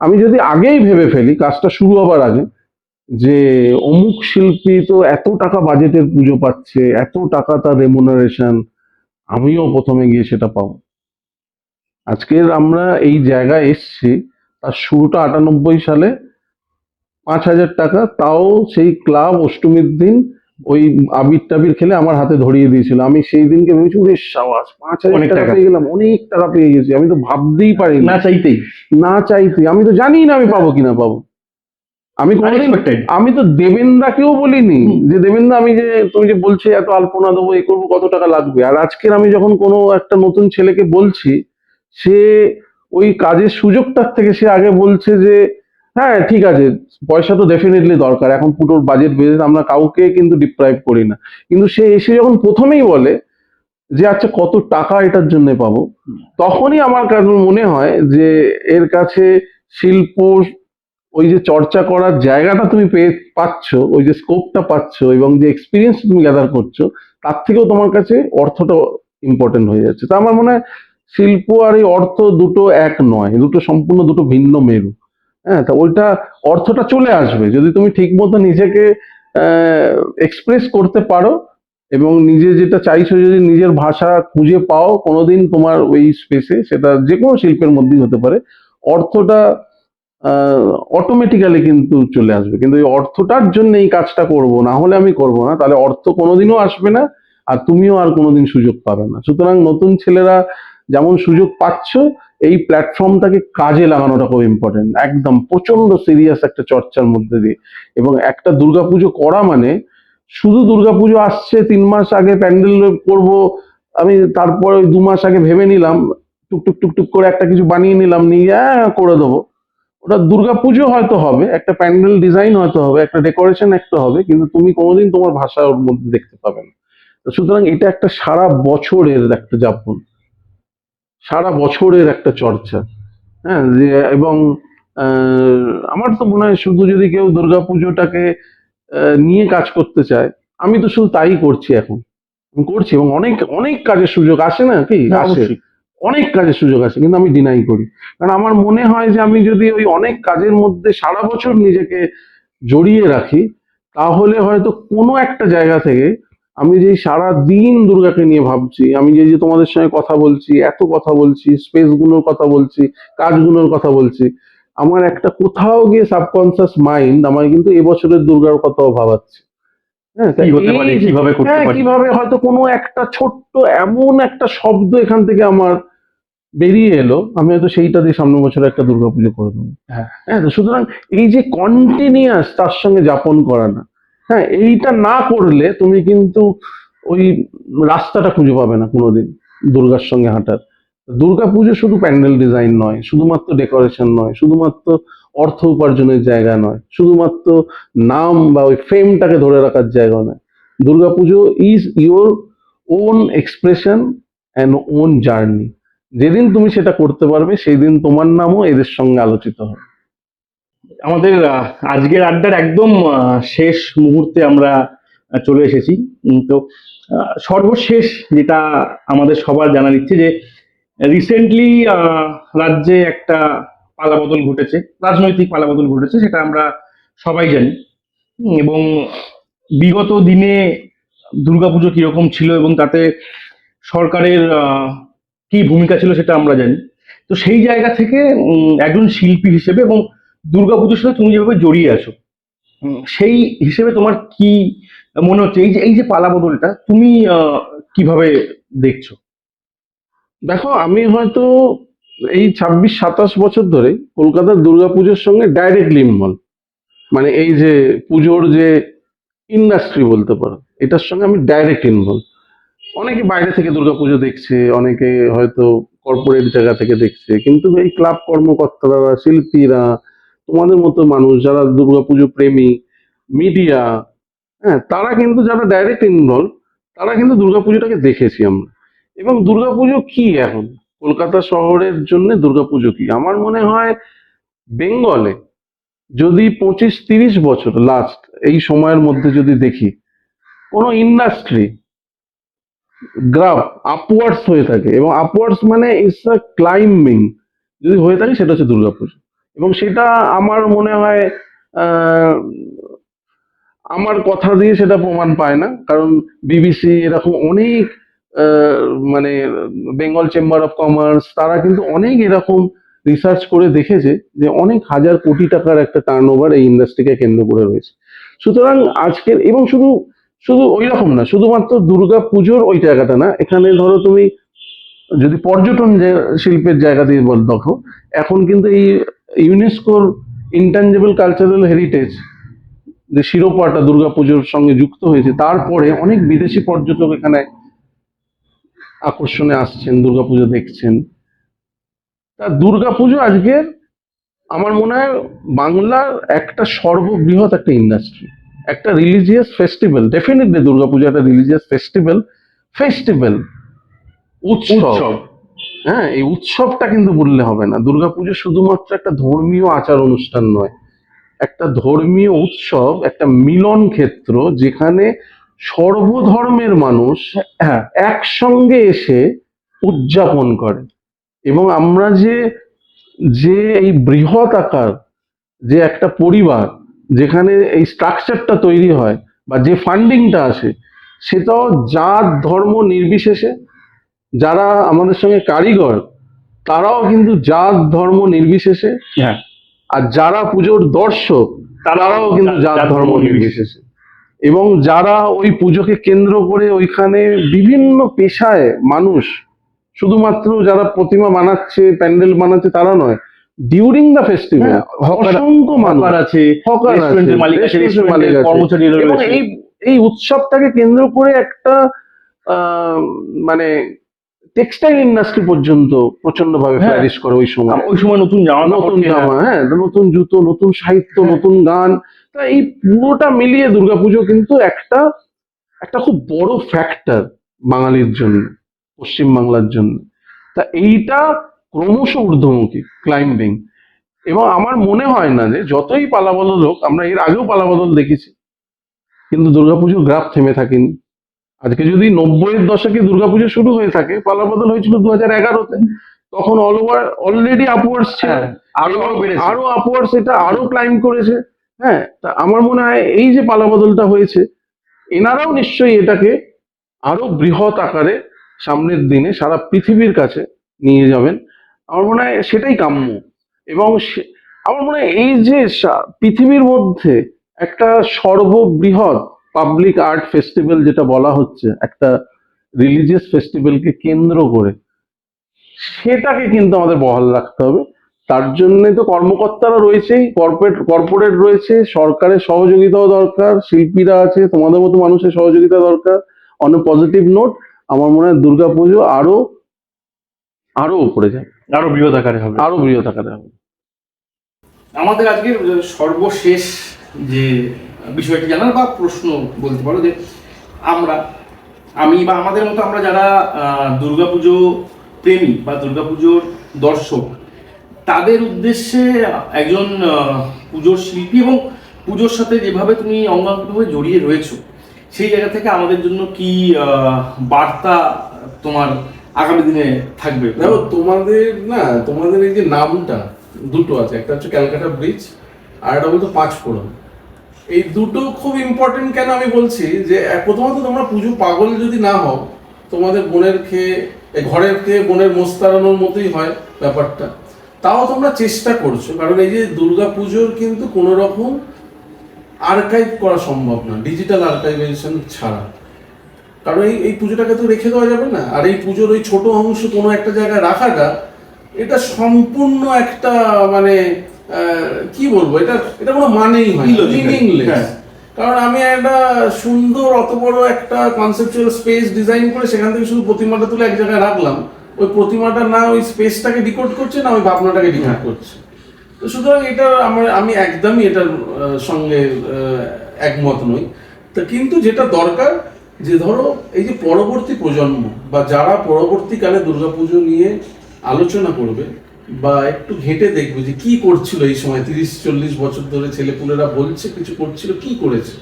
আমি যদি আগেই ভেবে ফেলি কাজটা শুরু হবার আগে যে অমুক শিল্পী তো এত টাকা বাজেটের পুজো পাচ্ছে, এত টাকা তার রেমুনারেশন, আমিও প্রথমে গিয়ে সেটা পাবো। আজকের আমরা এই জায়গায় এসছি, তার শুরুটা 98 সালে, 5,000 টাকা, তাও সেই ক্লাব অষ্টমীর দিন ওই আবির টাবির খেলে আমার হাতে ধরিয়ে দিয়েছিল। আমি সেই দিনকে ভেবেছি ওরে সাবাস, 5,000 অনেক টাকা টাকা। পেয়ে গেলাম, অনেক টাকা পেয়ে গেছি, আমি তো ভাবতেই পারিনি, না চাইতেই না চাইতে, আমি তো জানি না আমি পাবো কিনা পাবো। আমি কোনোদিন, আনএক্সপেক্টেড। আমি তো দেবেন্দাকেও বলিনি যে দেবেন্দা আমি যে তুমি যে বলছে এত আলপনা দেবো এ করবো কত টাকা লাগবে, আর আজকের আমি যখন কোনো একটা নতুন ছেলেকে বলছি, সে ওই কাজের সুযোগটার থেকে সে আগে বলছে যে হ্যাঁ ঠিক আছে, পয়সা তো ডেফিনেটলি দরকার, এখন পুরো বাজেট বেজেট আমরা কাউকে কিন্তু ডিপ্রাইভ করি না, কিন্তু সে এসে যখন প্রথমেই বলে যে আচ্ছা কত টাকা এটার জন্য পাবো, তখনই আমার কাছে মনে হয় যে এর কাছে শিল্প, ওই যে চর্চা করার জায়গাটা তুমি পেয়ে পাচ্ছ, ওই যে স্কোপটা পাচ্ছ এবং যে এক্সপিরিয়েন্স তুমি গ্যাদার করছো, তার থেকেও তোমার কাছে অর্থটা ইম্পর্টেন্ট হয়ে যাচ্ছে। তা আমার মনে হয় শিল্প আর এই অর্থ দুটো এক নয়, দুটো সম্পূর্ণ দুটো ভিন্ন মেরু। হ্যাঁ, তা ওইটা অর্থটা চলে আসবে যদি তুমি ঠিক মতো নিজেকে এক্সপ্রেস করতে পারো এবং নিজে যেটা চাইছো যদি নিজের ভাষা খুঁজে পাও কোনোদিন তোমার ওই স্পেসে, সেটা যে কোনো শিল্পের মধ্যেই হতে পারে, অর্থটা অটোমেটিক্যালি কিন্তু চলে আসবে। কিন্তু এই অর্থটার জন্য এই কাজটা করব, না হলে আমি করব না, তাহলে অর্থ কোনোদিনও আসবে না, আর তুমিও আর কোনোদিন সুযোগ পাবে না। সুতরাং নতুন ছেলেরা যেমন সুযোগ পাচ্ছ, এই প্ল্যাটফর্মটাকে কাজে লাগানোটা খুব ইম্পর্টেন্ট, একদম প্রচন্ড সিরিয়াস একটা চর্চার মধ্যে দিয়ে। এবং একটা দুর্গাপুজো করা মানে শুধু দুর্গাপুজো আসছে 3 মাস আগে প্যান্ডেল করব, আমি তারপর ওই 2 মাস আগে ভেবে নিলাম, টুকটুক টুকটুক করে একটা কিছু বানিয়ে নিলাম, নিয়ে করে দেবো, ওটা দুর্গাপুজো হয়তো হবে, একটা প্যান্ডেল ডিজাইন হয়তো হবে, একটা ডেকোরেশন একটা হবে, কিন্তু তুমি কোনোদিন তোমার ভাষা ওর মধ্যে দেখতে পাবে না। তো সুতরাং এটা একটা সারা বছরের একটা যাপন, সারা বছরের একটা চর্চা। হ্যাঁ, যে এবং আমার তো মনে হয় শুধু যদি কেউ দুর্গাপুজোটাকে নিয়ে কাজ করতে চায়, আমি তো শুধু তাই করছি এখন, আমি করছি, এবং অনেক অনেক কাজের সুযোগ আসে, না কি হ্যাঁ, আসে, অবশ্যই। অনেক কাজের সুযোগ আছে, কিন্তু আমি ডিনাই করি। কারণ আমার মনে হয় যে আমি যদি ওই অনেক কাজের মধ্যে সারা বছর নিজেকে জড়িয়ে রাখি, তাহলে হয়তো কোনো একটা জায়গা থেকে আমি যে সারা দিন দুর্গাকে নিয়ে ভাবছি, আমি যে যে তোমাদের সঙ্গে কথা বলছি, এত কথা বলছি, স্পেস গুলোর কথা বলছি, কাজগুলোর কথা বলছি, আমার একটা কোথাও গিয়ে সাবকনসিয়াস মাইন্ড আমার কিন্তু এবছরের দুর্গার কথাও ভাবাচ্ছে। হ্যাঁ, তা কি হতে পারে, এই যে কিভাবে করতে হ্যাঁ পারি। কিভাবে হয়তো কোনো একটা ছোট্ট এমন একটা শব্দ এখান থেকে আমার বেরিয়ে এলো, আমি হয়তো সেইটা দিয়ে সামনের বছর একটা দুর্গাপুজো করে দেবো। হ্যাঁ, হ্যাঁ, তো সুতরাং এই যে কন্টিনিউয়াস তার সঙ্গে যাপন করা না, হ্যাঁ এইটা না করলে তুমি কিন্তু ওই রাস্তাটা খুঁজে পাবে না কোনোদিন দুর্গার সঙ্গে হাঁটার। দুর্গাপুজো শুধু প্যান্ডেল ডিজাইন নয়, শুধুমাত্র ডেকোরেশন নয়, শুধুমাত্র অর্থ উপার্জনের জায়গা নয়, শুধুমাত্র নাম বা ওই ফেমটাকে ধরে রাখার জায়গা নয়। Durga Puja is your own expression and own journey. যেদিন তুমি সেটা করতে পারবে সেই দিন তোমার নামও এদের সঙ্গে আলোচিত হবে। আমাদের আজকের আড্ডার একদম শেষ মুহূর্তে আমরা চলে এসেছি। তো সর্বশেষ যেটা আমাদের সবার জানার ইচ্ছে যে রিসেন্টলি রাজ্যে একটা পালাবদল ঘটেছে, রাজনৈতিক পালাবদল ঘটেছে, সেটা আমরা সবাই জানি। এবং বিগত দিনে দুর্গাপুজো কিরকম ছিল এবং তাতে সরকারের কি ভূমিকা ছিল সেটা আমরা জানি। তো সেই জায়গা থেকে একজন শিল্পী হিসেবে এবং দুর্গাপুজোর সাথে তুমি যেভাবে জড়িয়ে আছো, সেই হিসেবে তোমার কি মনে হচ্ছে এই যে পালাবদলটা তুমি কিভাবে দেখছো? দেখো, আমি হয়তো এই 26-27 বছর ধরে কলকাতার দুর্গাপুজোর সঙ্গে ডাইরেক্টলি ইনভলভ, মানে এই যে পুজোর যে ইন্ডাস্ট্রি বলতে পারো, এটার সঙ্গে আমি ডাইরেক্ট ইনভলভ। অনেকে বাইরে থেকে দুর্গাপুজো দেখছে, অনেকে হয়তো কর্পোরেট জায়গা থেকে দেখছে, কিন্তু এই ক্লাব কর্মকর্তারা, শিল্পীরা, তোমাদের মতো মানুষ যারা দুর্গাপুজো প্রেমী, মিডিয়া, হ্যাঁ তারা কিন্তু যারা ডাইরেক্ট ইনভলভ, তারা কিন্তু দুর্গাপুজোটাকে দেখেছি আমরা। এবং দুর্গাপুজো কি এখন কলকাতা শহরের জন্য দুর্গাপুজো কি? আমার মনে হয় বেঙ্গলে যদি 25-30 বছর লাস্ট এই সময়ের মধ্যে যদি দেখি কোনো ইন্ডাস্ট্রি গ্রাফ আপওয়ার্ডস হয়ে থাকে, এবং আপওয়ার্ডস মানে ইটস আ ক্লাইম্বিং যদি হয়ে থাকে, সেটা হচ্ছে দুর্গাপুজো। এবং সেটা আমার মনে হয় আহ, আমার কথা দিয়ে সেটা প্রমাণ পায় না, কারণ বিবিসি এরকম অনেক আহ, মানে বেঙ্গল চেম্বার অফ কমার্স তারা কিন্তু অনেক এরকম রিসার্চ করে দেখেছে যে অনেক হাজার কোটি টাকার একটা টার্নওভার এই ইন্ডাস্ট্রিকে কেন্দ্র করে রয়েছে। সুতরাং আজকের, এবং শুধু শুধু ওই রকম না, শুধুমাত্র দুর্গা পুজোর ওই জায়গাটা না, এখানে ধরো তুমি যদি পর্যটন শিল্পের জায়গা দিয়ে দেখো, এখন কিন্তু এই ইউনেস্কোর ইনট্যাঞ্জেবল কালচারাল হেরিটেজ যে শিরোপাটা দুর্গাপুজোর সঙ্গে যুক্ত হয়েছে, তারপরে অনেক বিদেশি পর্যটক এখানে আকর্ষণে আসছেন, দুর্গাপুজো দেখছেন। তা দুর্গাপুজো আজকের আমার মনে হয় বাংলার একটা সর্ববৃহৎ একটা ইন্ডাস্ট্রি, একটা রিলিজিয়াস ফেস্টিভ্যাল। ডেফিনেটলি দুর্গাপুজো একটা রিলিজিয়াস ফেস্টিভ্যাল, ফেস্টিভ্যাল উৎসব। হ্যাঁ, এই উৎসবটা কিন্তু বললে হবে না। দুর্গাপুজো শুধুমাত্র একটা ধর্মীয় আচার অনুষ্ঠান নয়, একটা ধর্মীয় উৎসব, একটা মিলন ক্ষেত্র যেখানে সর্বধর্মের মানুষ হ্যাঁ, একসঙ্গে এসে উদযাপন করে। এবং আমরা যে যে এই বৃহৎ আকার যে একটা পরিবার, যেখানে এই স্ট্রাকচারটা তৈরি হয় বা যে ফান্ডিংটা আসে, সেটাও জাত ধর্ম নির্বিশেষে, যারা আমাদের সঙ্গে কারিগর তারাও কিন্তু জাত ধর্ম নির্বিশেষে, হ্যাঁ, আর যারা পুজোর দর্শক তারাও কিন্তু জাত ধর্ম নির্বিশেষে। এবং যারা ওই পুজোকে কেন্দ্র করে ওইখানে বিভিন্ন পেশায় মানুষ, শুধুমাত্র যারা প্রতিমা বানাচ্ছে প্যান্ডেল বানাচ্ছে তারা নয়, ডিউরিং দ্য ফেস্টিভ্যাল অসংখ্য মানুষ আছে, হকার আছে, রেস্টুরেন্টের মালিক আছে, রেস্টুরেন্টের মালিক আছে, কর্মচারীরা এবং রয়েছে। এই উৎসবটাকে কেন্দ্র করে একটা মানে টেক্সটাইল ইন্ডাস্ট্রি পর্যন্ত প্রচন্ড ভাবে হ্যাঁ। ফ্লারিশ করে ওই সময়। ওই সময় নতুন জামা নতুন কাপড় কেনা, জামা, হ্যাঁ, নতুন জুতো, নতুন সাহিত্য, হ্যাঁ। নতুন গান। তা এই পুরোটা মিলিয়ে দুর্গাপুজো কিন্তু একটা একটা খুব বড় ফ্যাক্টর বাঙালির জন্য, পশ্চিম বাংলার জন্য। তা এইটা ক্রমশ ঊর্ধ্বমুখী, ক্লাইম্বিং। এবং আমার মনে হয় না যে যতই পালাবদল হোক, আমরা এর আগেও পালাবদল দেখেছি, কিন্তু দুর্গাপুজোর গ্রাফ থেমে থাকেনি। আজকে যদি 90-এর দশকে দুর্গাপুজো শুরু হয়ে থাকে, পালাবদল হয়েছিল 2011-তে, তখন অল ওভার অলরেডি আপওয়ার্ডস ছিল, হ্যাঁ, আরো বেড়েছে। আরো আপওয়ার্ডস, এটা আরো ক্লাইম করেছে। হ্যাঁ, তা আমার মনে হয় এই যে পালাবদলটা হয়েছে, এনারাও নিশ্চয়ই এটাকে আরো বৃহৎ আকারে সামনের দিনে সারা পৃথিবীর কাছে নিয়ে যাবেন। আমার মনে হয় সেটাই কাম্য। এবং আমার মনে হয় এই যে পৃথিবীর মধ্যে একটা সর্ববৃহৎ পাবলিক আর্ট ফেস্টিভ্যাল যেটা বলা হচ্ছে, একটা রিলিজিয়াস ফেস্টিভ্যালকে কেন্দ্র করে, সেটাকে কিন্তু আমাদের বহাল রাখতে হবে। তার জন্য তো কর্মকর্তারা রয়েছেই, কর্পোরেট রয়েছে, সরকারের সহযোগিতাও দরকার, শিল্পীরা আছে, তোমাদের মতো মানুষের সহযোগিতা দরকার। অন এ পজিটিভ নোট, আমার মনে হয় দুর্গাপুজো আরো আরো উপরে যাবে, আরো বৃহৎ আকারে হবে, আরো বৃহৎ আকারে হবে। আমাদের আজকের সর্বশেষ যে বিষয়টি জানার বা প্রশ্ন বলতে পারো, যে আমি বা আমাদের মতো আমরা যারা দুর্গাপুজো প্রেমী বা দুর্গাপুজোর দর্শক, তাদের উদ্দেশ্যে একজন পুজোর শিল্পী এবং পুজোর সাথে যেভাবে তুমি অঙ্গাঙ্গিভাবে জড়িয়ে রয়েছো, সেই জায়গা থেকে আমাদের জন্য কি বার্তা তোমার আগামী দিনে থাকবে? দেখো, তোমাদের এই যে নামটা দুটো আছে, একটা হচ্ছে ক্যালকাটা ব্রিজ, আর একটা বলতো পাঁচফোড়ন। এই দুটো খুব ইম্পর্টেন্ট। কেন আমি বলছি যে প্রথমত তোমরা পুজো পাগল যদি না হও, তোমাদের ঘরের খেয়ে বোনের মোস্তারানোর মতোই হয় ব্যাপারটা, তাও তোমরা চেষ্টা করছো। কারণ এই যে দুর্গা পুজোর কিন্তু কোনো রকম আর্কাইভ করা সম্ভব না, ডিজিটাল আর্কাইভেশন ছাড়া। কারণ এই পুজোটাকে তো রেখে দেওয়া যাবে না। আর এই পুজোর ওই ছোট অংশ কোনো একটা জায়গায় রাখাটা, এটা সম্পূর্ণ একটা মানে কি বলবো, এটা কোনো মানেই হয় না, মিনিংলেস। কারণ আমি একটা সুন্দর অত বড় একটা কনসেপচুয়াল স্পেস ডিজাইন করে সেখান থেকে শুধু প্রতিমাটা তুলে এক জায়গায় রাখলাম, ওই প্রতিমাটা না ওই স্পেসটাকে ডিকোড করছে, না ওই ভাবনাটাকে ডিকোড করছে। তো সুতরাং এটা আমি একদমই এটার সঙ্গে একমত নই। তো কিন্তু যেটা দরকার, যে ধরো এই যে পরবর্তী প্রজন্ম বা যারা পরবর্তীকালে দুর্গাপুজো নিয়ে আলোচনা করবে বা একটু ঘেঁটে দেখবে যে কি করছিল এই সময় 30-40 বছর ধরে ছেলেপুলেরা বলছে কিছু করছিল, কি করেছে,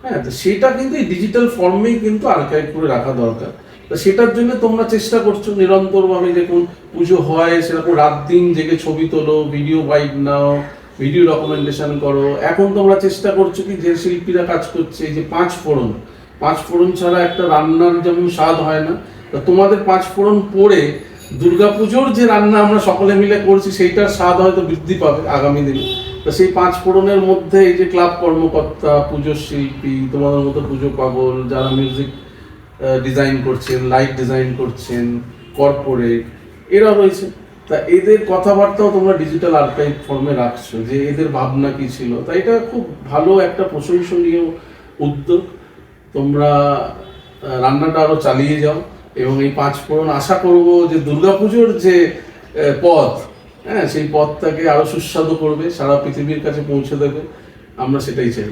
হ্যাঁ, তো সেটা কিন্তু এই ডিজিটাল ফর্মেই কিন্তু আর্কাইভ করে রাখা দরকার। তো সেটার জন্য তোমরা চেষ্টা করছো নিরন্তরভাবে, দেখুন পুজো হয় সেরকম রাত দিন জেগে ছবি তোলো, ভিডিও বাইট নাও, ভিডিও ডকুমেন্টেশন করো। এখন তোমরা চেষ্টা করছো কি, যে শিল্পীরা কাজ করছে এই যে 5 ফোড়ন, 5 ফোড়ন ছাড়া একটা রান্নার যেমন স্বাদ হয় না, তা তোমাদের 5 ফোড়ন পড়ে দুর্গাপুজোর যে রান্না আমরা সকলে মিলে করছি সেইটার স্বাদ হয়তো বৃদ্ধি পাবে আগামী দিনে। তো সেই 5 ফোড়নের মধ্যে এই যে ক্লাব কর্মকর্তা, পুজোর শিল্পী, তোমাদের মতো পুজো পাগল যারা মিউজিক ডিজাইন করছেন, লাইট ডিজাইন করছেন, কর্পোরেট এরা রয়েছে, তা এদের কথাবার্তাও তোমরা ডিজিটাল আর্কাইভ ফর্মে রাখছো, যে এদের ভাবনা কি ছিল। তাই এটা খুব ভালো একটা প্রশংসনীয় উদ্যোগ। তোমরা রান্নাটা আরো চালিয়ে যাও এবং এই 5 ফোড়ন আশা করব যে দুর্গাপুজোর যে পথ, হ্যাঁ, সেই পথটাকে আরো সুস্বাদু করবে, সারা পৃথিবীর কাছে পৌঁছে দেবে। আমরা সেটাই চাই।